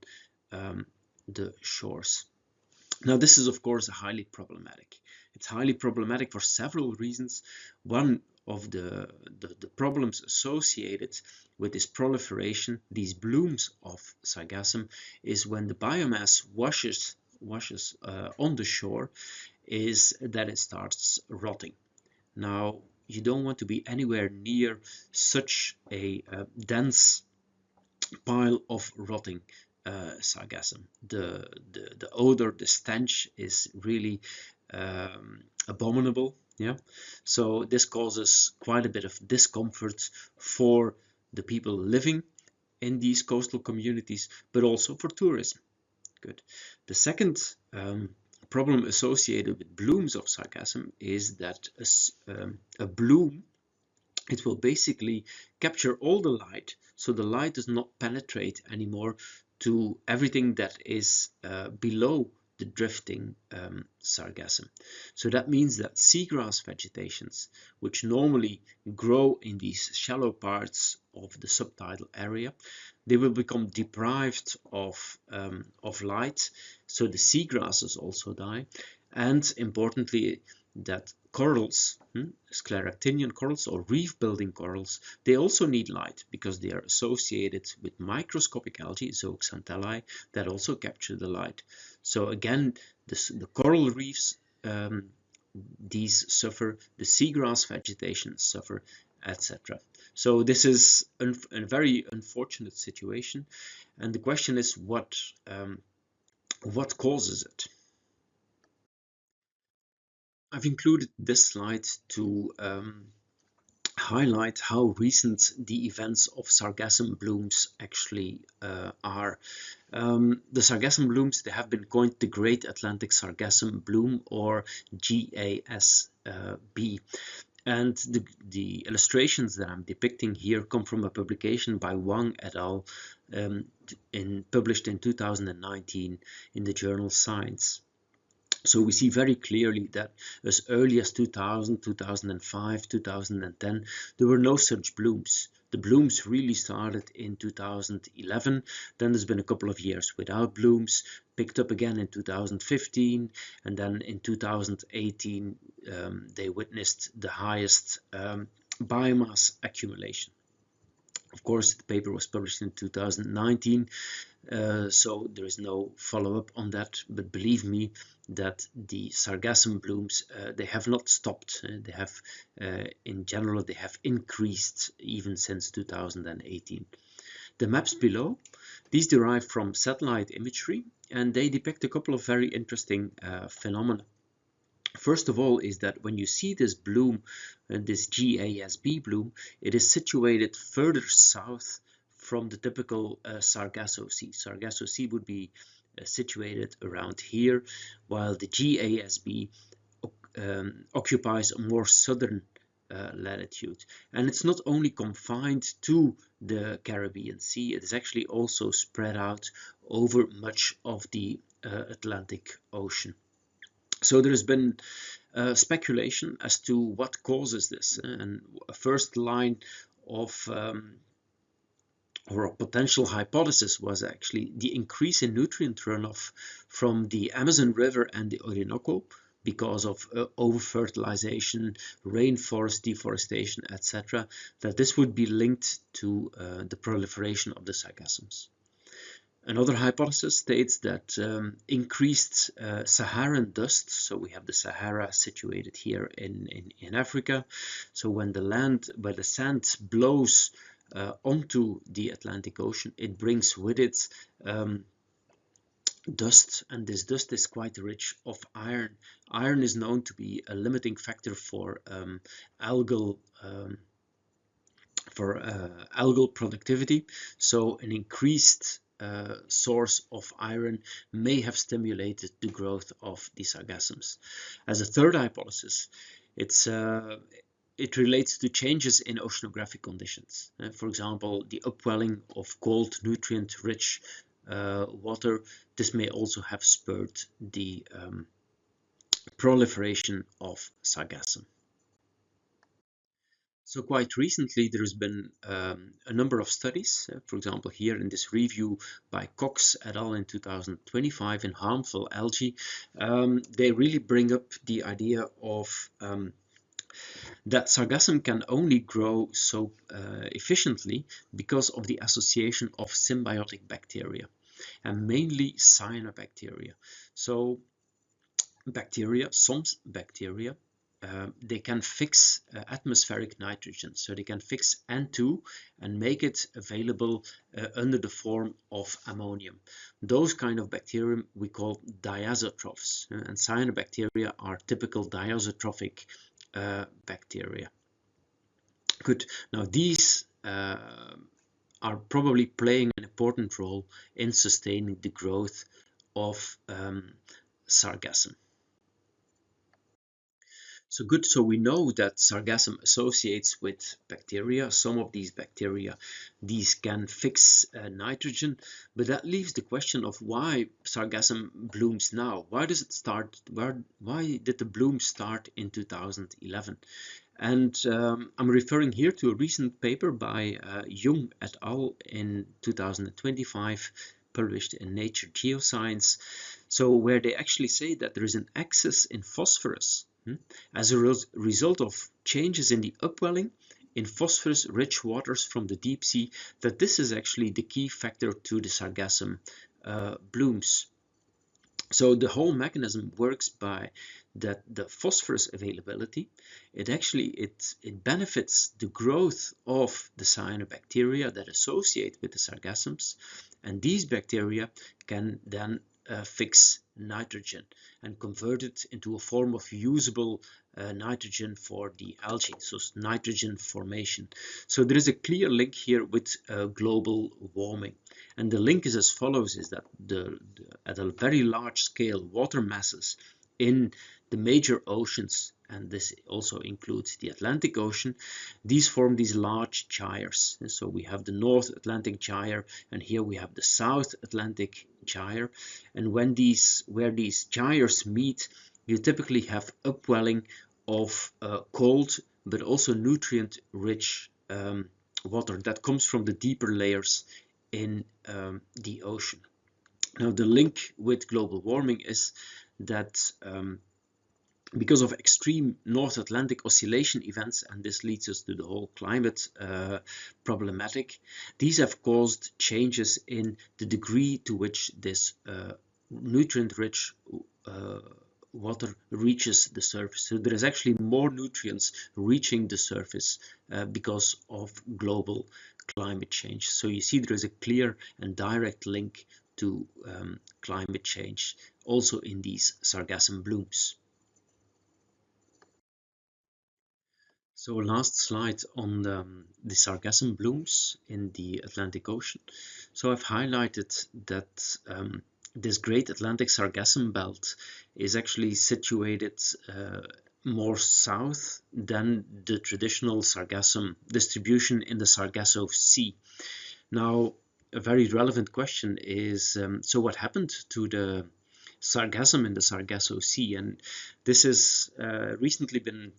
the shores. Now this is of course highly problematic. It's highly problematic for several reasons. One of the problems associated with this proliferation, these blooms of sargassum, is when the biomass washes on the shore, is that it starts rotting. Now you don't want to be anywhere near such a dense pile of rotting sargassum. The odor, the stench is really abominable. Yeah, so this causes quite a bit of discomfort for the people living in these coastal communities, but also for tourism. Good. The second problem associated with blooms of sargassum is that a bloom, it will basically capture all the light, so the light does not penetrate anymore to everything that is below the drifting sargassum. So that means that seagrass vegetations, which normally grow in these shallow parts of the subtidal area, they will become deprived of light, so the seagrasses also die. And importantly, that corals, scleractinian corals or reef building corals, they also need light because they are associated with microscopic algae, zooxanthellae, that also capture the light. So again, the coral reefs, these suffer, the seagrass vegetation suffer, etc. So this is a very unfortunate situation, and the question is what causes it? I've included this slide to highlight how recent the events of sargassum blooms actually are. The sargassum blooms, they have been coined the Great Atlantic Sargassum Bloom, or GASB. And the illustrations that I'm depicting here come from a publication by Wang et al. Published in 2019 in the journal Science. So we see very clearly that as early as 2000, 2005, 2010, there were no such blooms. The blooms really started in 2011. Then there's been a couple of years without blooms, picked up again in 2015, and then in 2018 they witnessed the highest biomass accumulation. Of course, the paper was published in 2019, so there is no follow-up on that, but believe me that the sargassum blooms, they have not stopped. They have, in general, they have increased even since 2018. The maps below, these derive from satellite imagery, and they depict a couple of very interesting phenomena. First of all is that when you see this bloom, this GASB bloom, it is situated further south from the typical Sargasso Sea. Sargasso Sea would be situated around here, while the GASB occupies a more southern latitude. And it's not only confined to the Caribbean Sea, it is actually also spread out over much of the Atlantic Ocean. So there has been speculation as to what causes this, and a first line of or a potential hypothesis was actually the increase in nutrient runoff from the Amazon River and the Orinoco because of over-fertilization, rainforest deforestation, etc., that this would be linked to the proliferation of the sargassums. Another hypothesis states that increased Saharan dust, so we have the Sahara situated here in Africa, so when the sand blows onto the Atlantic Ocean, it brings with it dust, and this dust is quite rich of iron. Iron is known to be a limiting factor for algal productivity, so an increased source of iron may have stimulated the growth of the sargassums. As a third hypothesis, it's it relates to changes in oceanographic conditions. For example, the upwelling of cold, nutrient-rich water. This may also have spurred the proliferation of sargassum. So quite recently, there has been a number of studies, for example, here in this review by Cox et al. In 2025 in harmful algae. They really bring up the idea of that sargassum can only grow so efficiently because of the association of symbiotic bacteria, and mainly cyanobacteria. So bacteria, some bacteria, they can fix atmospheric nitrogen, so they can fix N2 and make it available under the form of ammonium. Those kind of bacteria we call diazotrophs, and cyanobacteria are typical diazotrophic bacteria. Good. Now these are probably playing an important role in sustaining the growth of sargassum. So good, so we know that sargassum associates with bacteria. Some of these bacteria, these can fix nitrogen, but that leaves the question of why sargassum blooms now. Why does it start? Why did the bloom start in 2011? And I'm referring here to a recent paper by Jung et al. In 2025, published in Nature Geoscience. So where they actually say that there is an excess in phosphorus as a result of changes in the upwelling in phosphorus-rich waters from the deep sea, that this is actually the key factor to the sargassum blooms. So the whole mechanism works by that the phosphorus availability, it benefits the growth of the cyanobacteria that associate with the sargassums, and these bacteria can then fix nitrogen and convert it into a form of usable nitrogen for the algae, so nitrogen formation. So there is a clear link here with global warming, and the link is as follows: is that at a very large scale, water masses in the major oceans, and this also includes the Atlantic Ocean, these form these large gyres. And so we have the North Atlantic gyre, and here we have the South Atlantic gyre. And where these gyres meet, you typically have upwelling of cold but also nutrient-rich water that comes from the deeper layers in the ocean. Now the link with global warming is that because of extreme North Atlantic oscillation events, and this leads us to the whole climate problematic, these have caused changes in the degree to which this nutrient-rich water reaches the surface. So there is actually more nutrients reaching the surface because of global climate change. So you see there is a clear and direct link to climate change also in these sargassum blooms. So last slide on the sargassum blooms in the Atlantic Ocean. So I've highlighted that this Great Atlantic Sargassum Belt is actually situated more south than the traditional sargassum distribution in the Sargasso Sea. Now, a very relevant question is, so what happened to the sargassum in the Sargasso Sea? And this has recently been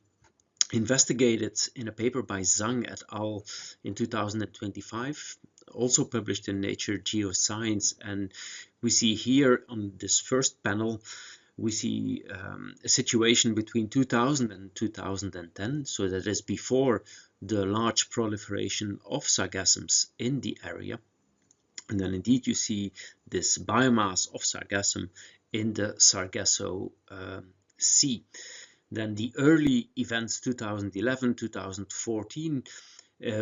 investigated in a paper by Zhang et al. In 2025, also published in Nature Geoscience. And we see here on this first panel, we see a situation between 2000 and 2010, so that is before the large proliferation of sargassums in the area. And then indeed you see this biomass of sargassum in the Sargasso Sea. Then the early events, 2011, 2014,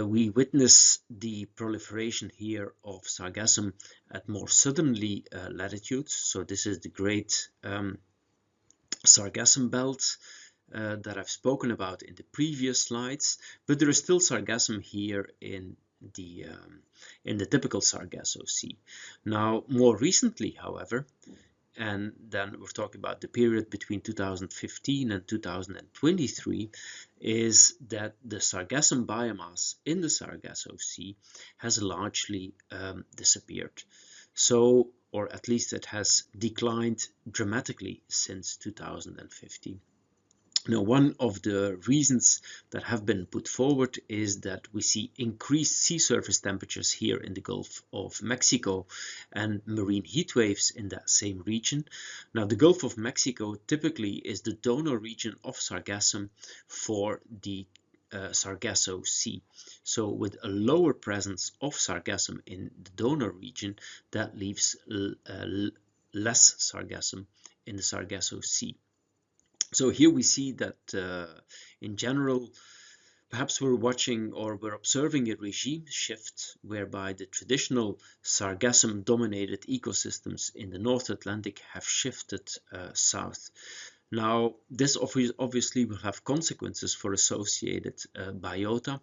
we witness the proliferation here of sargassum at more southerly latitudes. So this is the Great Sargassum Belt that I've spoken about in the previous slides, but there is still sargassum here in the typical Sargasso Sea. Now, more recently, however, and then we're talking about the period between 2015 and 2023, is that the sargassum biomass in the Sargasso Sea has largely disappeared. So, or at least it has declined dramatically since 2015. Now, one of the reasons that have been put forward is that we see increased sea surface temperatures here in the Gulf of Mexico and marine heat waves in that same region. Now, the Gulf of Mexico typically is the donor region of sargassum for the Sargasso Sea. So with a lower presence of sargassum in the donor region, that leaves less sargassum in the Sargasso Sea. So here we see that in general, perhaps we're watching or we're observing a regime shift whereby the traditional sargassum-dominated ecosystems in the North Atlantic have shifted south. Now, this obviously will have consequences for associated biota,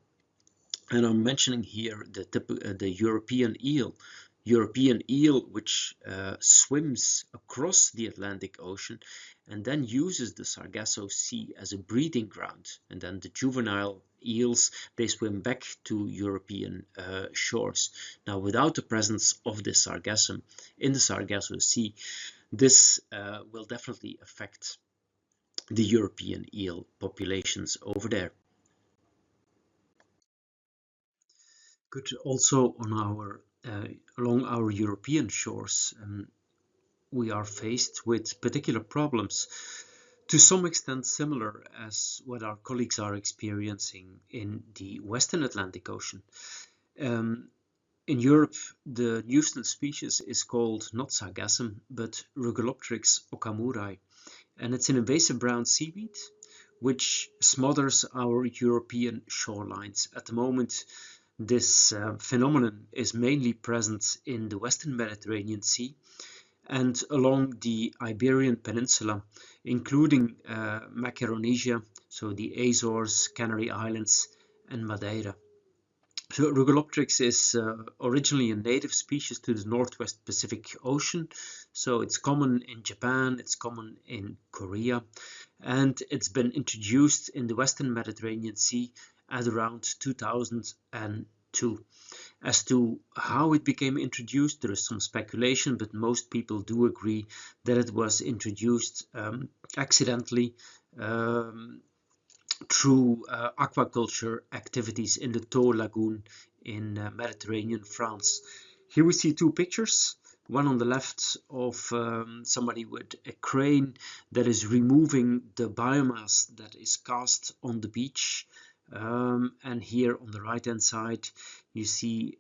and I'm mentioning here the European eel. European eel, which swims across the Atlantic Ocean and then uses the Sargasso Sea as a breeding ground. And then the juvenile eels, they swim back to European shores. Now, without the presence of the sargassum in the Sargasso Sea, this will definitely affect the European eel populations over there. Good. Also on our along our European shores, we are faced with particular problems, to some extent similar as what our colleagues are experiencing in the Western Atlantic Ocean. In Europe, the nuisance species is called not sargassum, but Rugelopteryx okamurae, and it's an invasive brown seaweed which smothers our European shorelines. At the moment, this phenomenon is mainly present in the Western Mediterranean Sea and along the Iberian Peninsula, including Macaronesia, so the Azores, Canary Islands, and Madeira. So Rugelopteryx is originally a native species to the Northwest Pacific Ocean. So it's common in Japan, it's common in Korea, and it's been introduced in the Western Mediterranean Sea at around 2002. As to how it became introduced, there is some speculation, but most people do agree that it was introduced accidentally through aquaculture activities in the Thau Lagoon in Mediterranean France. Here we see two pictures. One on the left of somebody with a crane that is removing the biomass that is cast on the beach. And here on the right hand side you see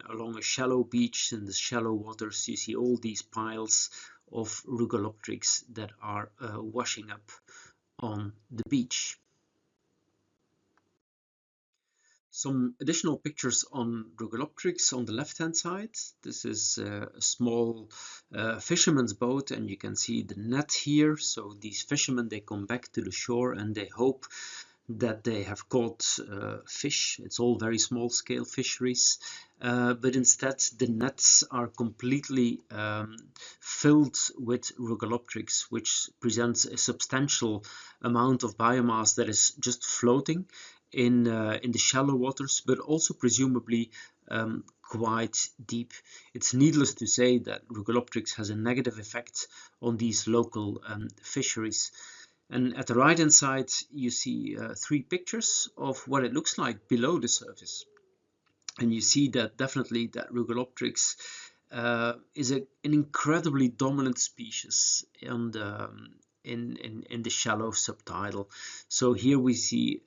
along a shallow beach in the shallow waters, you see all these piles of Rugelopteryx that are washing up on the beach. Some additional pictures on Rugelopteryx on the left hand side. This is a small fisherman's boat, and you can see the net here. So these fishermen, they come back to the shore and they hope that they have caught fish. It's all very small scale fisheries, but instead the nets are completely filled with Rugelopteryx, which presents a substantial amount of biomass that is just floating in the shallow waters, but also presumably quite deep. It's needless to say that Rugelopteryx has a negative effect on these local fisheries. And at the right hand side you see three pictures of what it looks like below the surface, and you see that definitely that Rugelopteryx is an incredibly dominant species in the shallow subtidal. So here we see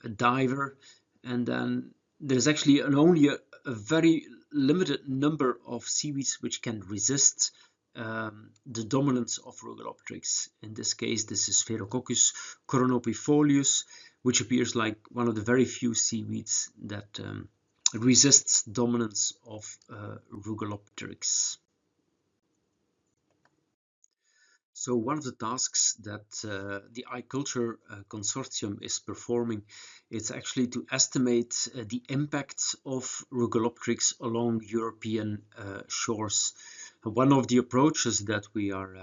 a diver, and then there's actually only a very limited number of seaweeds which can resist the dominance of Rugelopteryx. In this case, this is Spherococcus coronopifolius, which appears like one of the very few seaweeds that resists dominance of Rugelopteryx. So one of the tasks that the iCulture consortium is performing is actually to estimate the impact of Rugelopteryx along European shores. One of the approaches that we are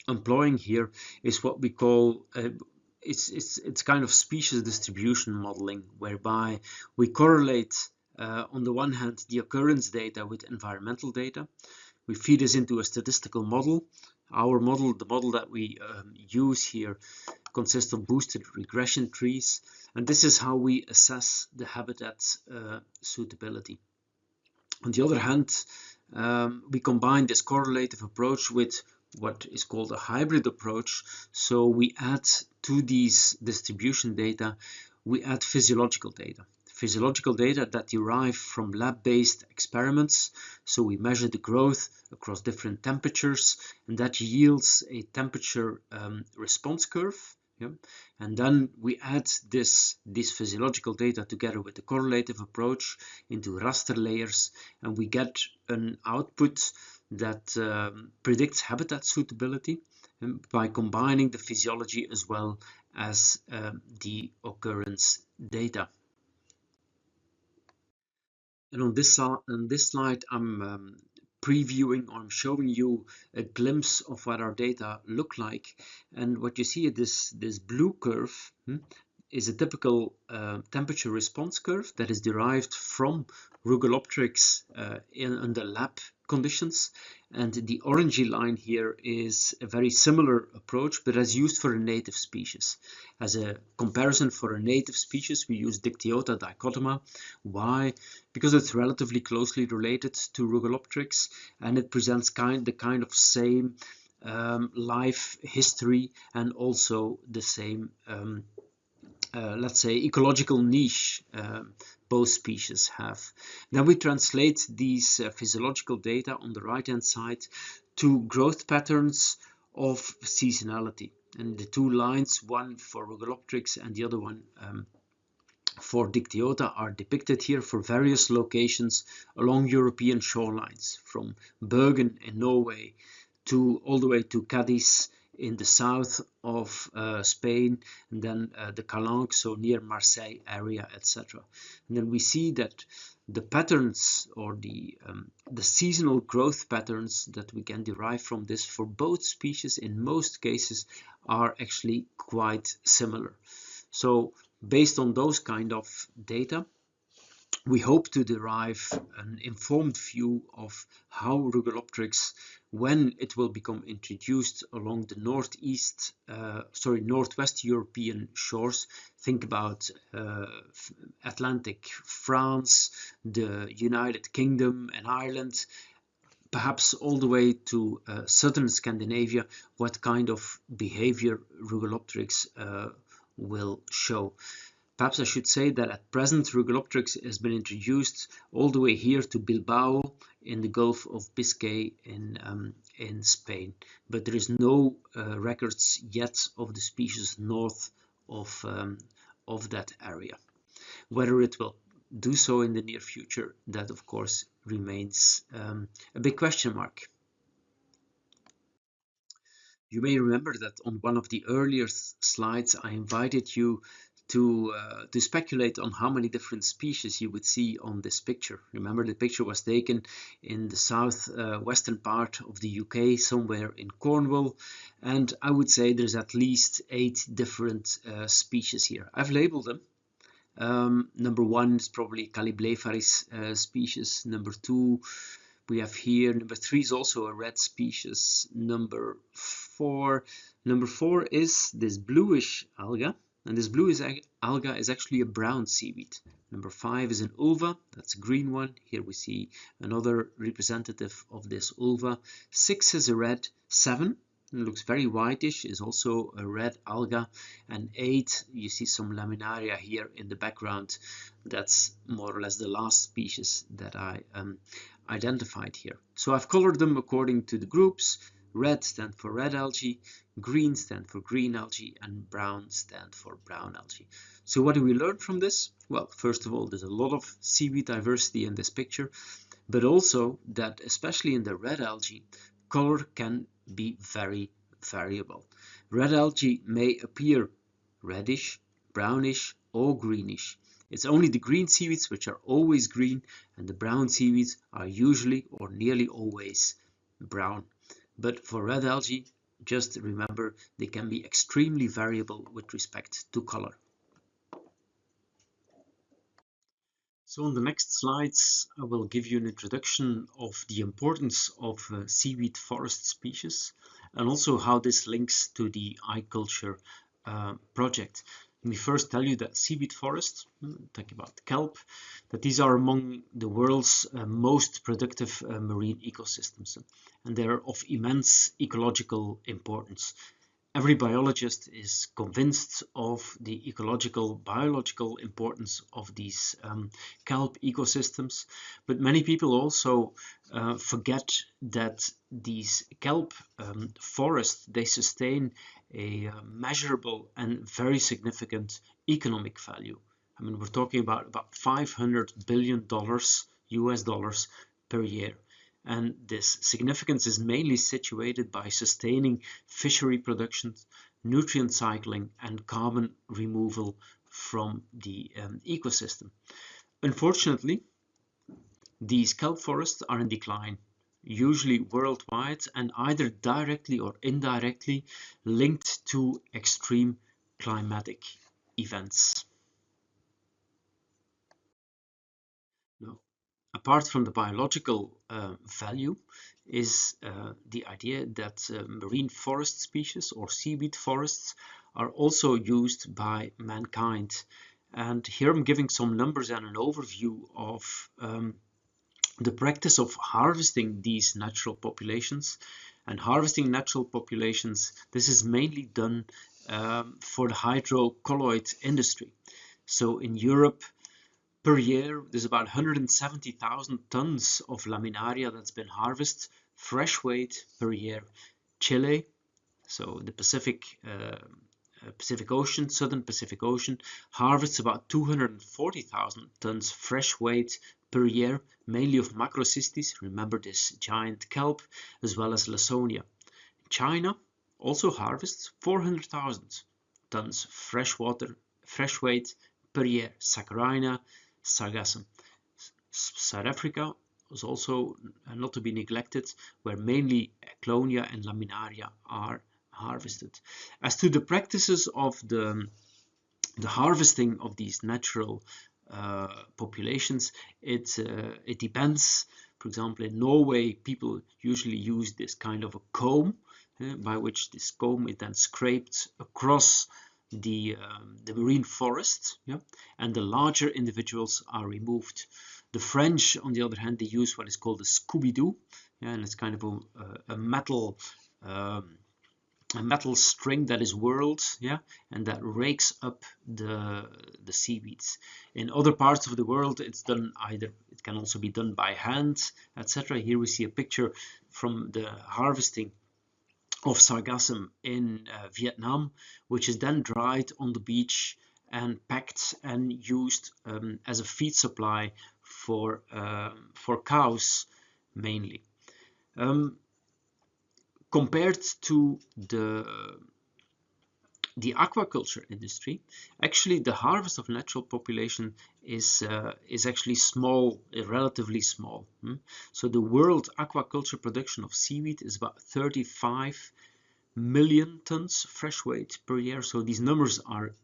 employing here is what we call it's kind of species distribution modeling, whereby we correlate on the one hand the occurrence data with environmental data. We feed this into a statistical model. Our model, the model that we use here, consists of boosted regression trees, and this is how we assess the habitat suitability. On the other hand, we combine this correlative approach with what is called a hybrid approach. So we add to these distribution data, we add physiological data. Physiological data that derive from lab-based experiments. So we measure the growth across different temperatures, and that yields a temperature response curve. Yeah. And then we add this physiological data together with the correlative approach into raster layers, and we get an output that predicts habitat suitability by combining the physiology as well as the occurrence data. And on this slide, I'm previewing, or I'm showing you a glimpse of what our data look like. And what you see, this blue curve is a typical temperature response curve that is derived from Rugalopteryx under lab conditions. And the orangey line here is a very similar approach, but as used for a native species. As a comparison for a native species, we use Dictyota dichotoma. Why? Because it's relatively closely related to Rugalopteryx, and it presents the kind of same life history and also the same let's say ecological niche both species have. Then we translate these physiological data on the right hand side to growth patterns of seasonality, and the two lines, one for Rugalopteryx and the other one for Dictyota, are depicted here for various locations along European shorelines, from Bergen in Norway to all the way to Cadiz in the south of Spain, and then the Calanque, so near Marseille area, etc. And then we see that the patterns, or the seasonal growth patterns that we can derive from this for both species in most cases are actually quite similar. So based on those kind of data, we hope to derive an informed view of how Rugalopteryx, when it will become introduced along the northwest European shores, think about Atlantic France, the United Kingdom and Ireland, perhaps all the way to southern Scandinavia, what kind of behavior Rugalopteryx will show. Perhaps I should say that at present Rugalopteryx has been introduced all the way here to Bilbao in the Gulf of Biscay in Spain, but there is no records yet of the species north of that area. Whether it will do so in the near future, that of course remains a big question mark. You may remember that on one of the earlier slides I invited you to speculate on how many different species you would see on this picture. Remember, the picture was taken in the southwestern part of the UK, somewhere in Cornwall, and I would say there's at least 8 different species here. I've labeled them. Number 1 is probably Caliblepharis species. Number 2 we have here. Number 3 is also a red species. Number 4 is this bluish alga, and this bluish alga is actually a brown seaweed. Number 5 is an ulva, that's a green one. Here we see another representative of this ulva. 6 is a red. 7, it looks very whitish, is also a red alga. And 8, you see some laminaria here in the background. That's more or less the last species that I identified here. So I've colored them according to the groups. Red stand for red algae, green stand for green algae, and brown stand for brown algae. So what do we learn from this? Well, first of all, there's a lot of seaweed diversity in this picture, but also that especially in the red algae, color can be very variable. Red algae may appear reddish, brownish, or greenish. It's only the green seaweeds which are always green, and the brown seaweeds are usually or nearly always brown. But for red algae, just remember they can be extremely variable with respect to color. So on the next slides, I will give you an introduction of the importance of seaweed forest species and also how this links to the iCulture project. Let me first tell you that seaweed forests, talking about kelp, that these are among the world's most productive marine ecosystems, and they're of immense ecological importance. Every biologist is convinced of the ecological, biological importance of these kelp ecosystems, but many people also forget that these kelp forests, they sustain a measurable and very significant economic value. I mean, we're talking about $500 billion US dollars per year. And this significance is mainly situated by sustaining fishery production, nutrient cycling, and carbon removal from the ecosystem. Unfortunately, these kelp forests are in decline, usually worldwide, and either directly or indirectly linked to extreme climatic events. Now, apart from the biological value is the idea that marine forest species or seaweed forests are also used by mankind. And here I'm giving some numbers and an overview of the practice of harvesting these natural populations. And harvesting natural populations, this is mainly done for the hydrocolloid industry. So in Europe, per year, there's about 170,000 tons of laminaria that's been harvested, fresh weight per year. Chile, so the Pacific Ocean, Southern Pacific Ocean, harvests about 240,000 tons fresh weight per year, mainly of Macrocystis, remember this giant kelp, as well as Lawsonia. China also harvests 400,000 tons fresh weight per year, Saccharina, Sargassum. South Africa was also not to be neglected, where mainly Clonia and Laminaria are harvested. As to the practices of the harvesting of these natural populations, it depends. For example, in Norway, people usually use this kind of a comb, by which this comb is then scraped across the marine forest, yeah, and the larger individuals are removed. The French, on the other hand, they use what is called a Scooby-Doo, yeah, and it's kind of a metal string that is whirled, yeah, and that rakes up the seaweeds. In other parts of the world, it's done either, it can also be done by hand, etc. Here we see a picture from the harvesting of sargassum in Vietnam, which is then dried on the beach and packed and used as a feed supply for cows mainly. Compared to the aquaculture industry, actually the harvest of natural population is actually small, relatively small. So the world aquaculture production of seaweed is about 35 million tons fresh weight per year. So these numbers are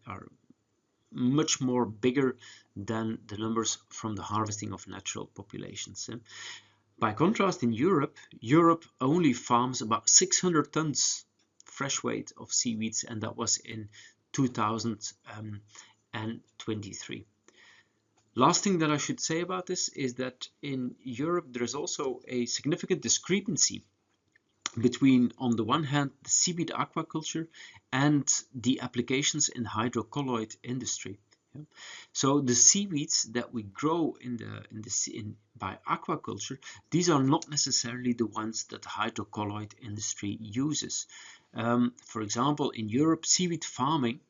much more bigger than the numbers from the harvesting of natural populations. By contrast, in Europe only farms about 600 tons fresh weight of seaweeds, and that was in 2023. Last thing that I should say about this is that in Europe there is also a significant discrepancy between, on the one hand, the seaweed aquaculture and the applications in the hydrocolloid industry. Yeah. So the seaweeds that we grow by aquaculture, these are not necessarily the ones that the hydrocolloid industry uses. For example, in Europe, seaweed farming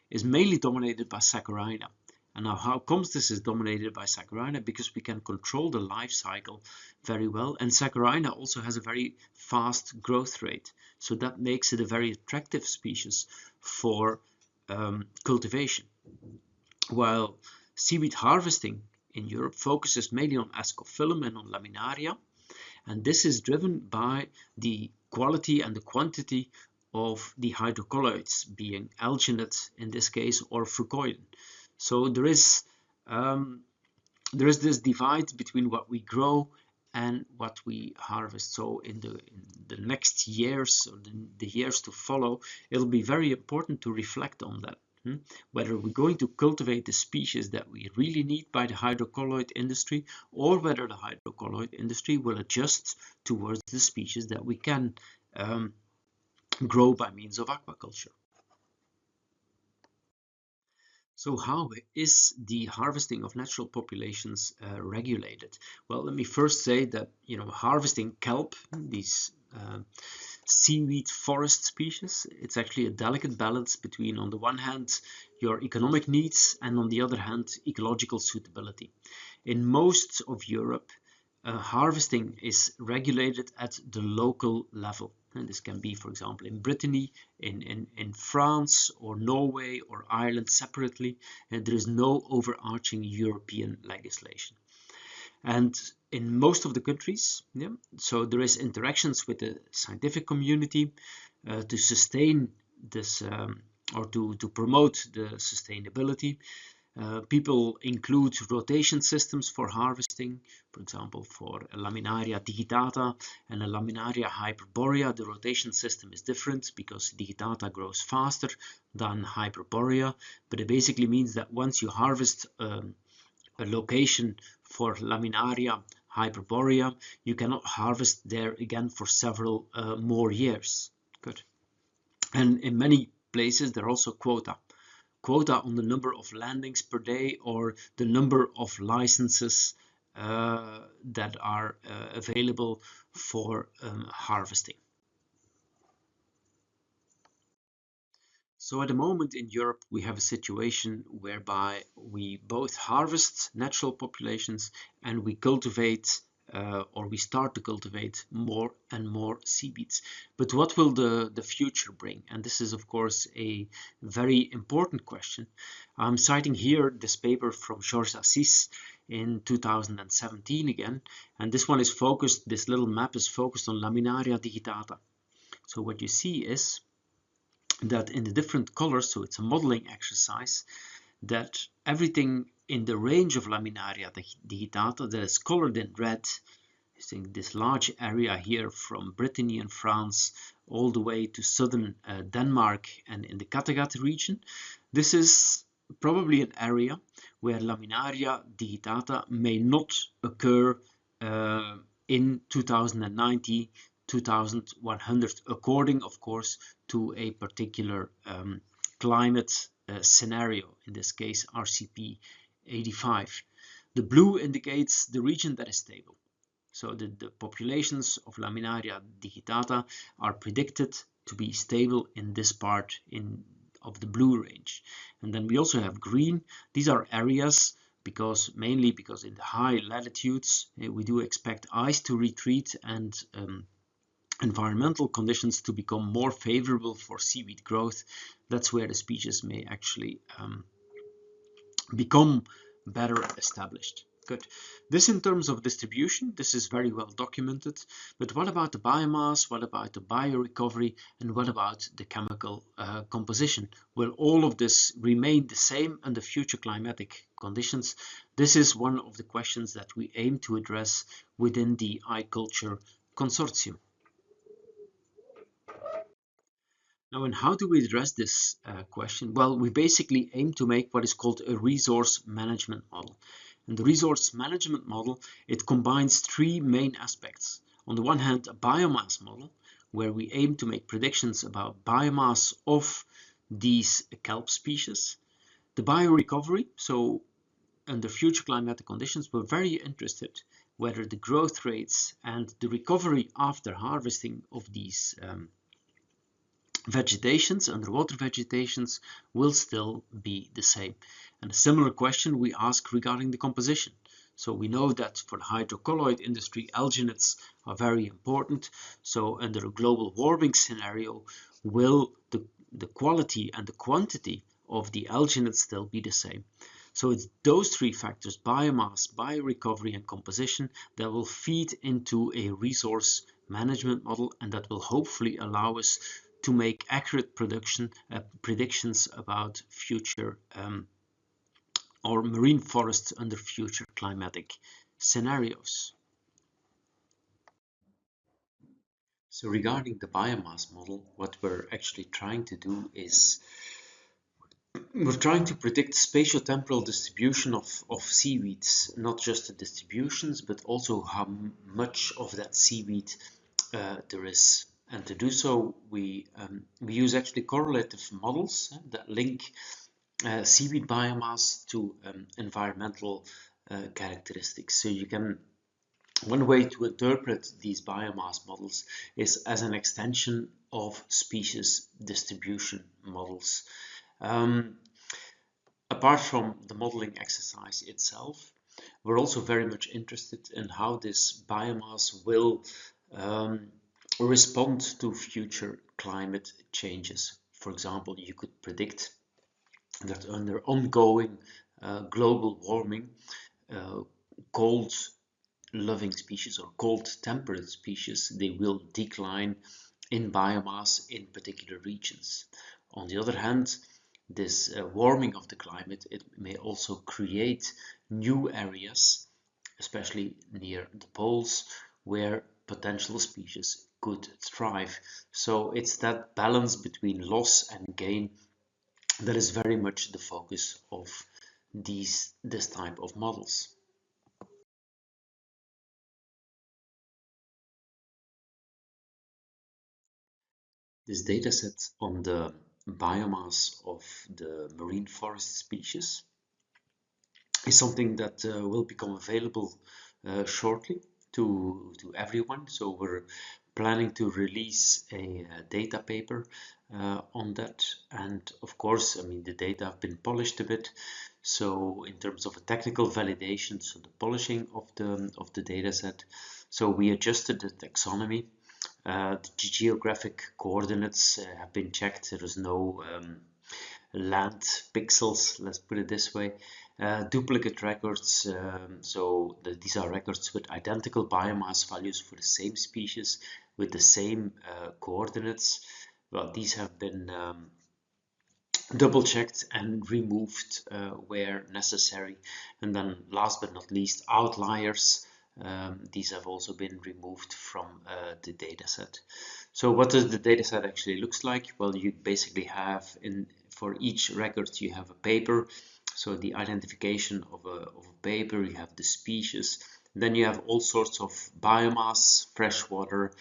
is mainly dominated by Saccharina. And now, how comes this is dominated by Saccharina? Because we can control the life cycle very well, and Saccharina also has a very fast growth rate, so that makes it a very attractive species for cultivation. While seaweed harvesting in Europe focuses mainly on Ascophyllum and on Laminaria, And this is driven by the quality and the quantity of the hydrocolloids, being alginate in this case or fucoidan. So there is this divide between what we grow and what we harvest. So in the next years, or the years to follow, it'll be very important to reflect on that. Whether we're going to cultivate the species that we really need by the hydrocolloid industry, or whether the hydrocolloid industry will adjust towards the species that we can grow by means of aquaculture. So how is the harvesting of natural populations regulated? Well, let me first say that, harvesting kelp, these seaweed forest species, it's actually a delicate balance between, on the one hand, your economic needs, and on the other hand, ecological suitability. In most of Europe, harvesting is regulated at the local level. And this can be, for example, in Brittany, in France, or Norway, or Ireland separately. And there is no overarching European legislation. And in most of the countries, so there is interactions with the scientific community to sustain this, or to promote the sustainability. People include rotation systems for harvesting, for example, for a Laminaria digitata and a Laminaria hyperborea. The rotation system is different because digitata grows faster than hyperborea, but it basically means that once you harvest a location for Laminaria hyperborea, you cannot harvest there again for several more years. Good. And in many places there are also quota on the number of landings per day, or the number of licenses that are available for harvesting. So at the moment in Europe, we have a situation whereby we both harvest natural populations and we cultivate or we start to cultivate more and more seaweeds. But what will the future bring? And this is, of course, a very important question. I'm citing here this paper from Georges Assis in 2017 again, and this one is focused, this little map is focused on Laminaria digitata. So what you see is that in the different colors, so it's a modeling exercise, that everything in the range of Laminaria digitata that is colored in red, using this large area here from Brittany in France all the way to southern Denmark and in the Kattegat region, this is probably an area where Laminaria digitata may not occur in 2090, 2100, according, of course, to a particular climate scenario, in this case RCP 85. The blue indicates the region that is stable. So the populations of Laminaria digitata are predicted to be stable in this part of the blue range. And then we also have green. These are areas mainly because in the high latitudes we do expect ice to retreat and environmental conditions to become more favorable for seaweed growth. That's where the species may actually become better established. Good. This in terms of distribution, this is very well documented. But what about the biomass? What about the biorecovery? And what about the chemical composition? Will all of this remain the same under future climatic conditions? This is one of the questions that we aim to address within the iCulture Consortium. Now, and how do we address this question? Well, we basically aim to make what is called a resource management model. And the resource management model, it combines three main aspects. On the one hand, a biomass model, where we aim to make predictions about biomass of these kelp species. The biorecovery, so under future climatic conditions, we're very interested whether the growth rates and the recovery after harvesting of these vegetations, underwater vegetations, will still be the same. And a similar question we ask regarding the composition. So we know that for the hydrocolloid industry, alginates are very important. So under a global warming scenario, will the quality and the quantity of the alginates still be the same? So it's those three factors, biomass, biorecovery, and composition, that will feed into a resource management model, and that will hopefully allow us to make accurate predictions about future or marine forests under future climatic scenarios. So regarding the biomass model, what we're actually trying to do is we're trying to predict spatiotemporal distribution of seaweeds, not just the distributions, but also how much of that seaweed there is. And to do so, we use actually correlative models that link seaweed biomass to environmental characteristics. So you can, one way to interpret these biomass models is as an extension of species distribution models. Apart from the modeling exercise itself, we're also very much interested in how this biomass will respond to future climate changes. For example, you could predict that under ongoing global warming, cold loving species or cold temperate species, they will decline in biomass in particular regions. On the other hand, this warming of the climate, it may also create new areas, especially near the poles, where potential species could thrive. So it's that balance between loss and gain that is very much the focus of this type of models. This dataset on the biomass of the marine forest species is something that will become available shortly to everyone. So we're planning to release a data paper on that, and of course, I mean, the data have been polished a bit. So in terms of a technical validation, so the polishing of the data set, so we adjusted the taxonomy. The geographic coordinates have been checked. There is no land pixels, let's put it this way. Duplicate records, these are records with identical biomass values for the same species with the same coordinates. Well, these have been double checked and removed where necessary. And then last but not least, outliers. These have also been removed from the dataset. So what does the dataset actually looks like? Well, you basically have for each record you have a paper. So the identification of a paper, you have the species, then you have all sorts of biomass, fresh water,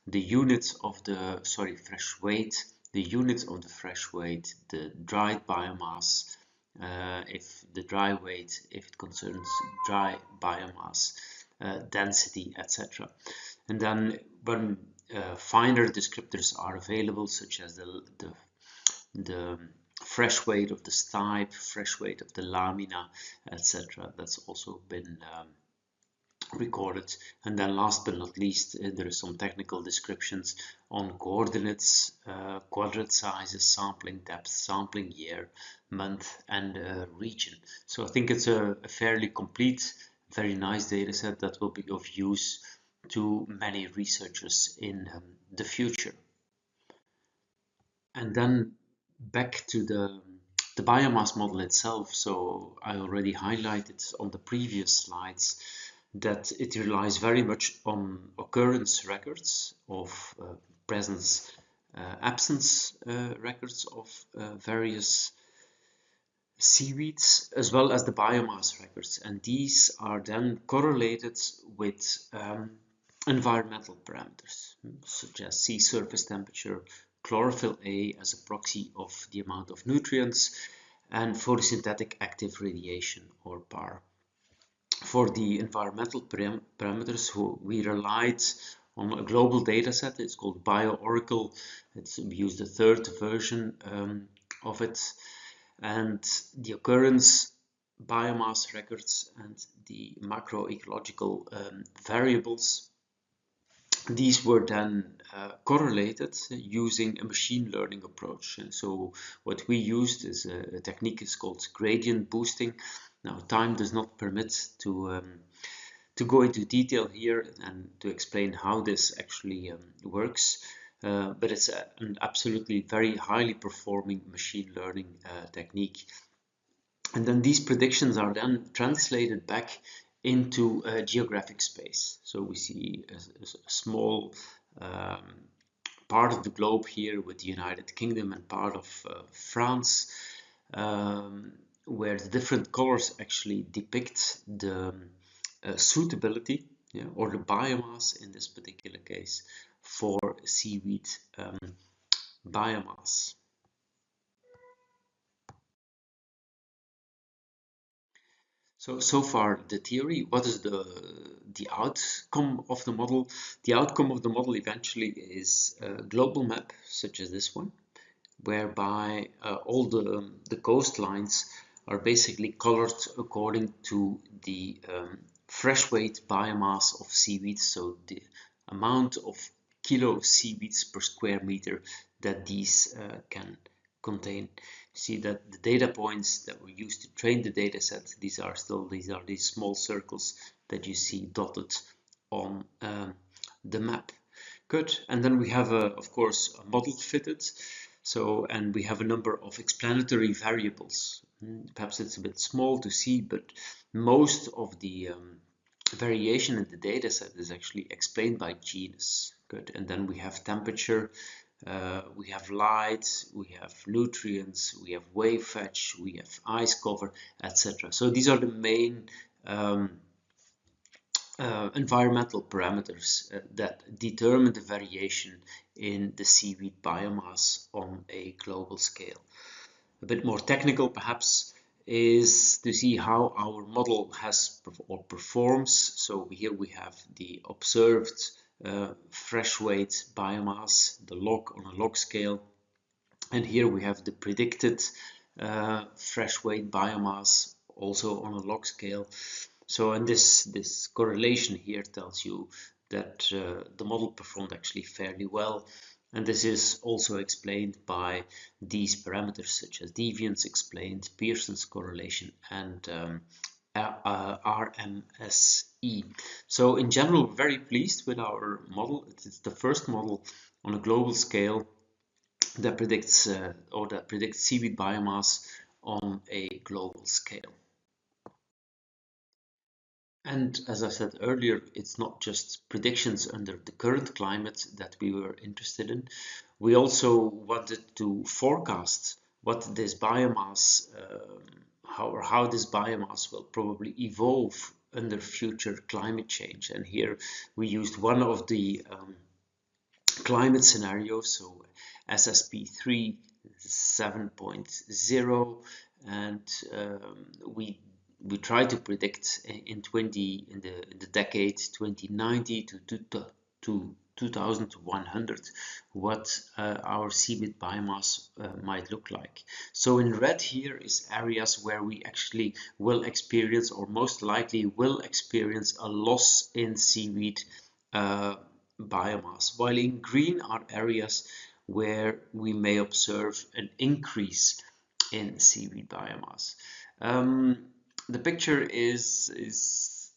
the units of the fresh weight, the units of the fresh weight, the dried biomass, if the dry weight, if it concerns dry biomass, density, etc. And then when finer descriptors are available, such as the fresh weight of the stipe, fresh weight of the lamina, etc., that's also been recorded. And then last but not least, there are some technical descriptions on coordinates, quadrant sizes, sampling depth, sampling year, month, and region. So I think it's a fairly complete, very nice data set that will be of use to many researchers in the future. And then back to the biomass model itself. So I already highlighted on the previous slides that it relies very much on occurrence records of presence, absence records of various seaweeds, as well as the biomass records. And these are then correlated with environmental parameters, such as sea surface temperature, chlorophyll A as a proxy of the amount of nutrients, and photosynthetic active radiation, or PAR. For the environmental parameters, we relied on a global data set. It's called BioOracle. We used the third version of it. And the occurrence, biomass records, and the macroecological variables these were then correlated using a machine learning approach. And so what we used is a technique is called gradient boosting. Now time does not permit to go into detail here and to explain how this actually works, but it's an absolutely very highly performing machine learning technique. And then these predictions are then translated back into geographic space. So we see a small part of the globe here with the United Kingdom and part of France, where the different colors actually depict the suitability, yeah, or the biomass in this particular case for seaweed biomass. So far the theory. What is the outcome of the model? The outcome of the model eventually is a global map such as this one, whereby all the coastlines are basically colored according to the fresh weight biomass of seaweed, so the amount of kilo seaweeds per square meter that these can contain. See that the data points that were used to train the data set, these are these small circles that you see dotted on the map. Good. And then we have of course a model fitted. So, and we have a number of explanatory variables. Perhaps it's a bit small to see, but most of the variation in the data set is actually explained by genus. Good. And then we have temperature, we have light, we have nutrients, we have wave fetch, we have ice cover, etc. So these are the main environmental parameters that determine the variation in the seaweed biomass on a global scale. A bit more technical perhaps is to see how our model has or performs. So here we have the observed fresh weight biomass, the log on a log scale, and here we have the predicted fresh weight biomass also on a log scale. So, and this correlation here tells you that the model performed actually fairly well. And this is also explained by these parameters such as deviance explained, Pearson's correlation, and RMSE. So in general, we're very pleased with our model. It's the first model on a global scale that predicts seaweed biomass on a global scale. And as I said earlier, it's not just predictions under the current climate that we were interested in. We also wanted to forecast what this biomass, how this biomass will probably evolve under future climate change. And here we used one of the climate scenarios, so SSP3 7.0, and we try to predict in the decade 2090 to 2100 what our seaweed biomass might look like. So in red here is areas where we actually will experience, or most likely will experience, a loss in seaweed biomass, while in green are areas where we may observe an increase in seaweed biomass. The picture is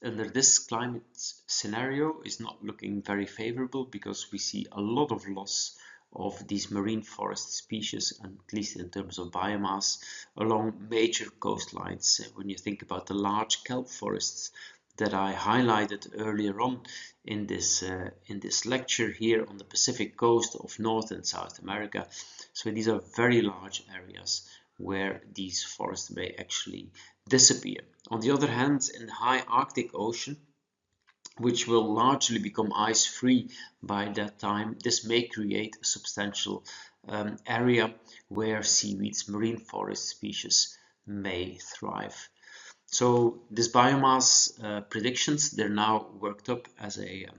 under this climate scenario is not looking very favorable, because we see a lot of loss of these marine forest species, and at least in terms of biomass, along major coastlines. When you think about the large kelp forests that I highlighted earlier on in this lecture here on the Pacific coast of North and South America. So these are very large areas where these forests may actually disappear. On the other hand, in the high Arctic Ocean, which will largely become ice-free by that time, this may create a substantial area where seaweeds, marine forest species, may thrive. So this biomass predictions, they're now worked up as a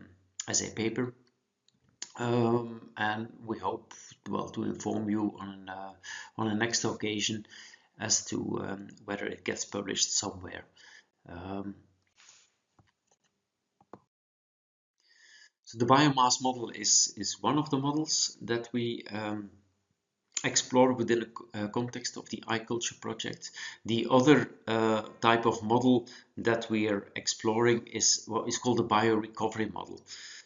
paper, and we hope to inform you on a next occasion as to whether it gets published somewhere. So the biomass model is one of the models that we explore within a context of the iCulture project. The other type of model that we are exploring is what is called the biorecovery model.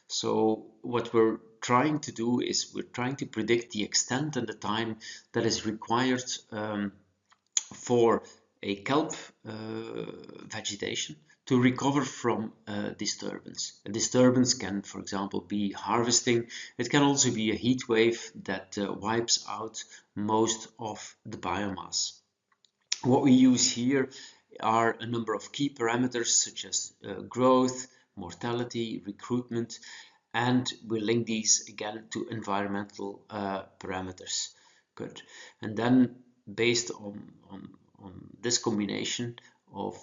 So what we're trying to do is we're trying to predict the extent and the time that is required for a kelp vegetation to recover from disturbance. A disturbance can, for example, be harvesting. It can also be a heat wave that wipes out most of the biomass. What we use here are a number of key parameters such as growth, mortality, recruitment, and we link these again to environmental parameters. Good. And then based on this combination of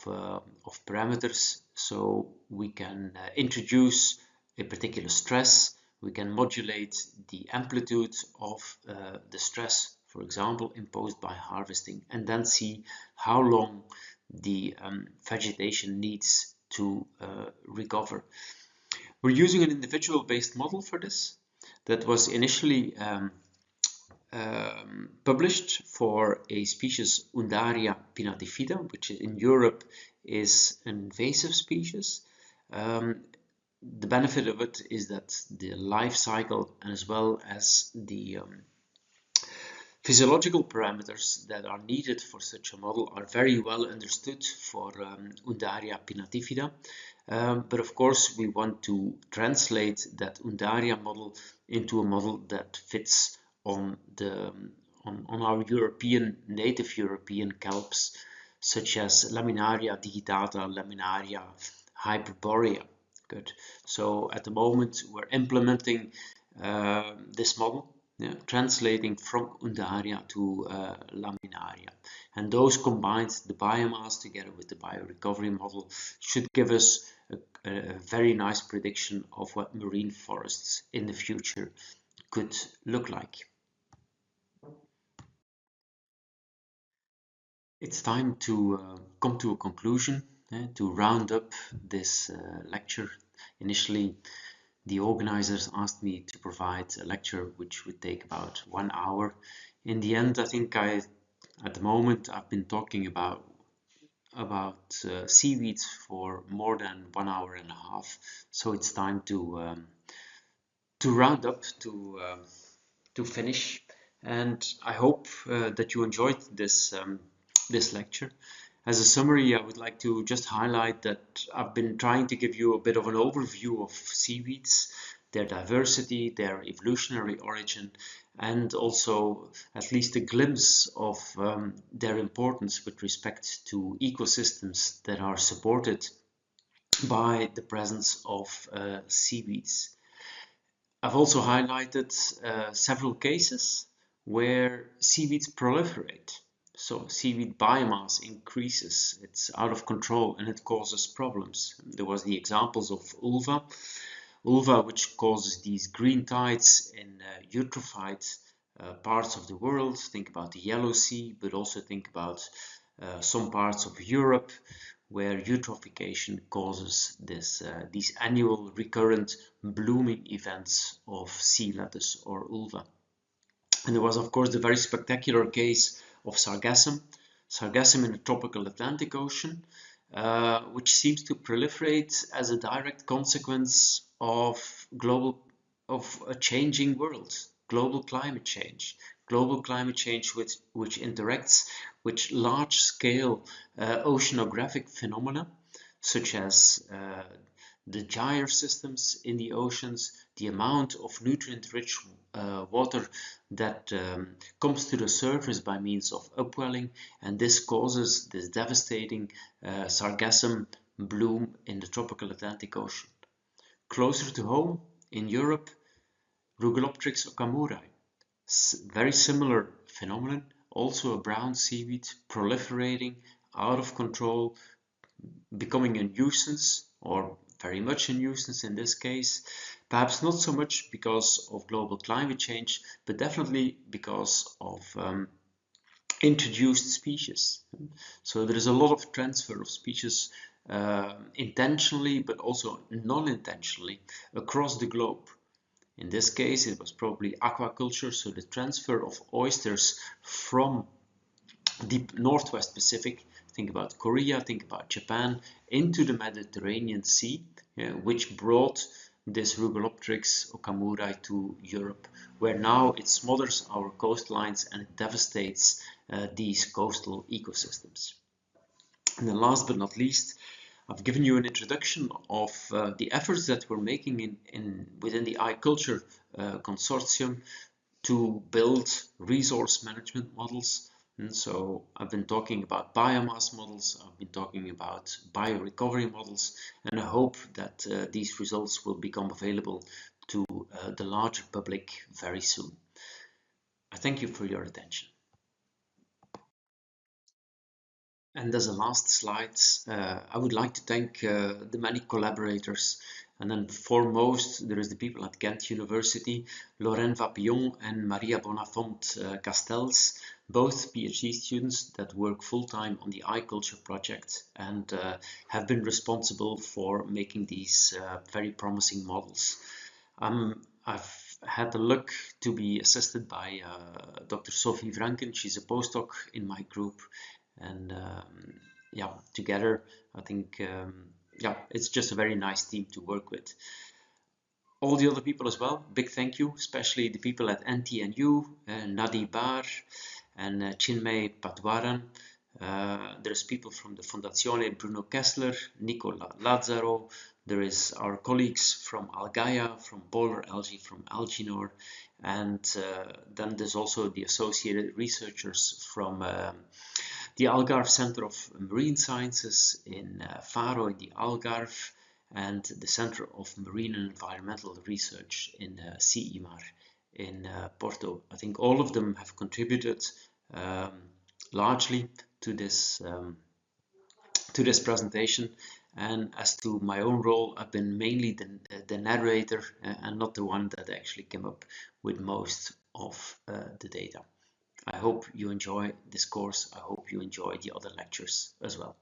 parameters, so we can introduce a particular stress, we can modulate the amplitude of the stress, for example, imposed by harvesting, and then see how long the vegetation needs to recover. We're using an individual-based model for this that was initially published for a species Undaria pinnatifida, which in Europe is an invasive species. The benefit of it is that the life cycle as well as the physiological parameters that are needed for such a model are very well understood for Undaria pinnatifida. But of course, we want to translate that Undaria model into a model that fits on our native European kelps, such as Laminaria digitata, Laminaria hyperborea. Good. So at the moment, we're implementing this model, translating from Undaria to Laminaria. And those combined, the biomass together with the biorecovery model, should give us a very nice prediction of what marine forests in the future could look like. It's time to come to a conclusion, to round up this lecture. Initially, the organizers asked me to provide a lecture which would take about 1 hour. In the end, I think at the moment I've been talking about seaweeds for more than 1 hour and a half. So it's time to round up, to finish. And I hope that you enjoyed this this lecture. As a summary, I would like to just highlight that I've been trying to give you a bit of an overview of seaweeds, their diversity, their evolutionary origin, and also at least a glimpse of their importance with respect to ecosystems that are supported by the presence of seaweeds. I've also highlighted several cases where seaweeds proliferate. So seaweed biomass increases, it's out of control and it causes problems. There was the examples of ulva which causes these green tides in eutrophied parts of the world. Think about the Yellow Sea, but also think about some parts of Europe where eutrophication causes these annual recurrent blooming events of sea lettuce or ulva. And there was, of course, the very spectacular case of sargassum in the tropical Atlantic Ocean, which seems to proliferate as a direct consequence of a changing world, global climate change which interacts with large-scale oceanographic phenomena, such as the gyre systems in the oceans, the amount of nutrient-rich water that comes to the surface by means of upwelling, and this causes this devastating sargassum bloom in the tropical Atlantic Ocean. Closer to home, in Europe, Rugelopteryx okamurae, very similar phenomenon, also a brown seaweed proliferating out of control, becoming a nuisance, or very much a nuisance in this case, perhaps not so much because of global climate change, but definitely because of introduced species. So there is a lot of transfer of species intentionally but also non-intentionally across the globe. In this case, it was probably aquaculture, so the transfer of oysters from the Northwest Pacific, think about Korea, think about Japan, into the Mediterranean Sea, which brought this Rugolopteryx okamurae to Europe, where now it smothers our coastlines and it devastates these coastal ecosystems. And then last but not least, I've given you an introduction of the efforts that we're making within the iCulture consortium to build resource management models. And so I've been talking about biomass models, I've been talking about biorecovery models, and I hope that these results will become available to the larger public very soon. I thank you for your attention. And as a last slide, I would like to thank the many collaborators. And then foremost, there is the people at Gent University, Lorraine Vapillon and Maria Bonafont Castells, both PhD students that work full-time on the iCulture project and have been responsible for making these very promising models. I've had the luck to be assisted by Dr. Sophie Franken. She's a postdoc in my group. And yeah, together, I think, yeah, it's just a very nice team to work with. All the other people as well, big thank you, especially the people at NTNU, Nadi Bar and Chinmay Patwaran. There's people from the Fondazione Bruno Kessler, Nicola Lazzaro. There is our colleagues from Algaia, from Polar Algae, from Alginor. And then there's also the associated researchers from the Algarve Center of Marine Sciences in Faro in the Algarve, and the Center of Marine and Environmental Research in CIMAR in Porto. I think all of them have contributed largely to this presentation. And as to my own role, I've been mainly the narrator and not the one that actually came up with most of the data. I hope you enjoy this course. I hope you enjoy the other lectures as well.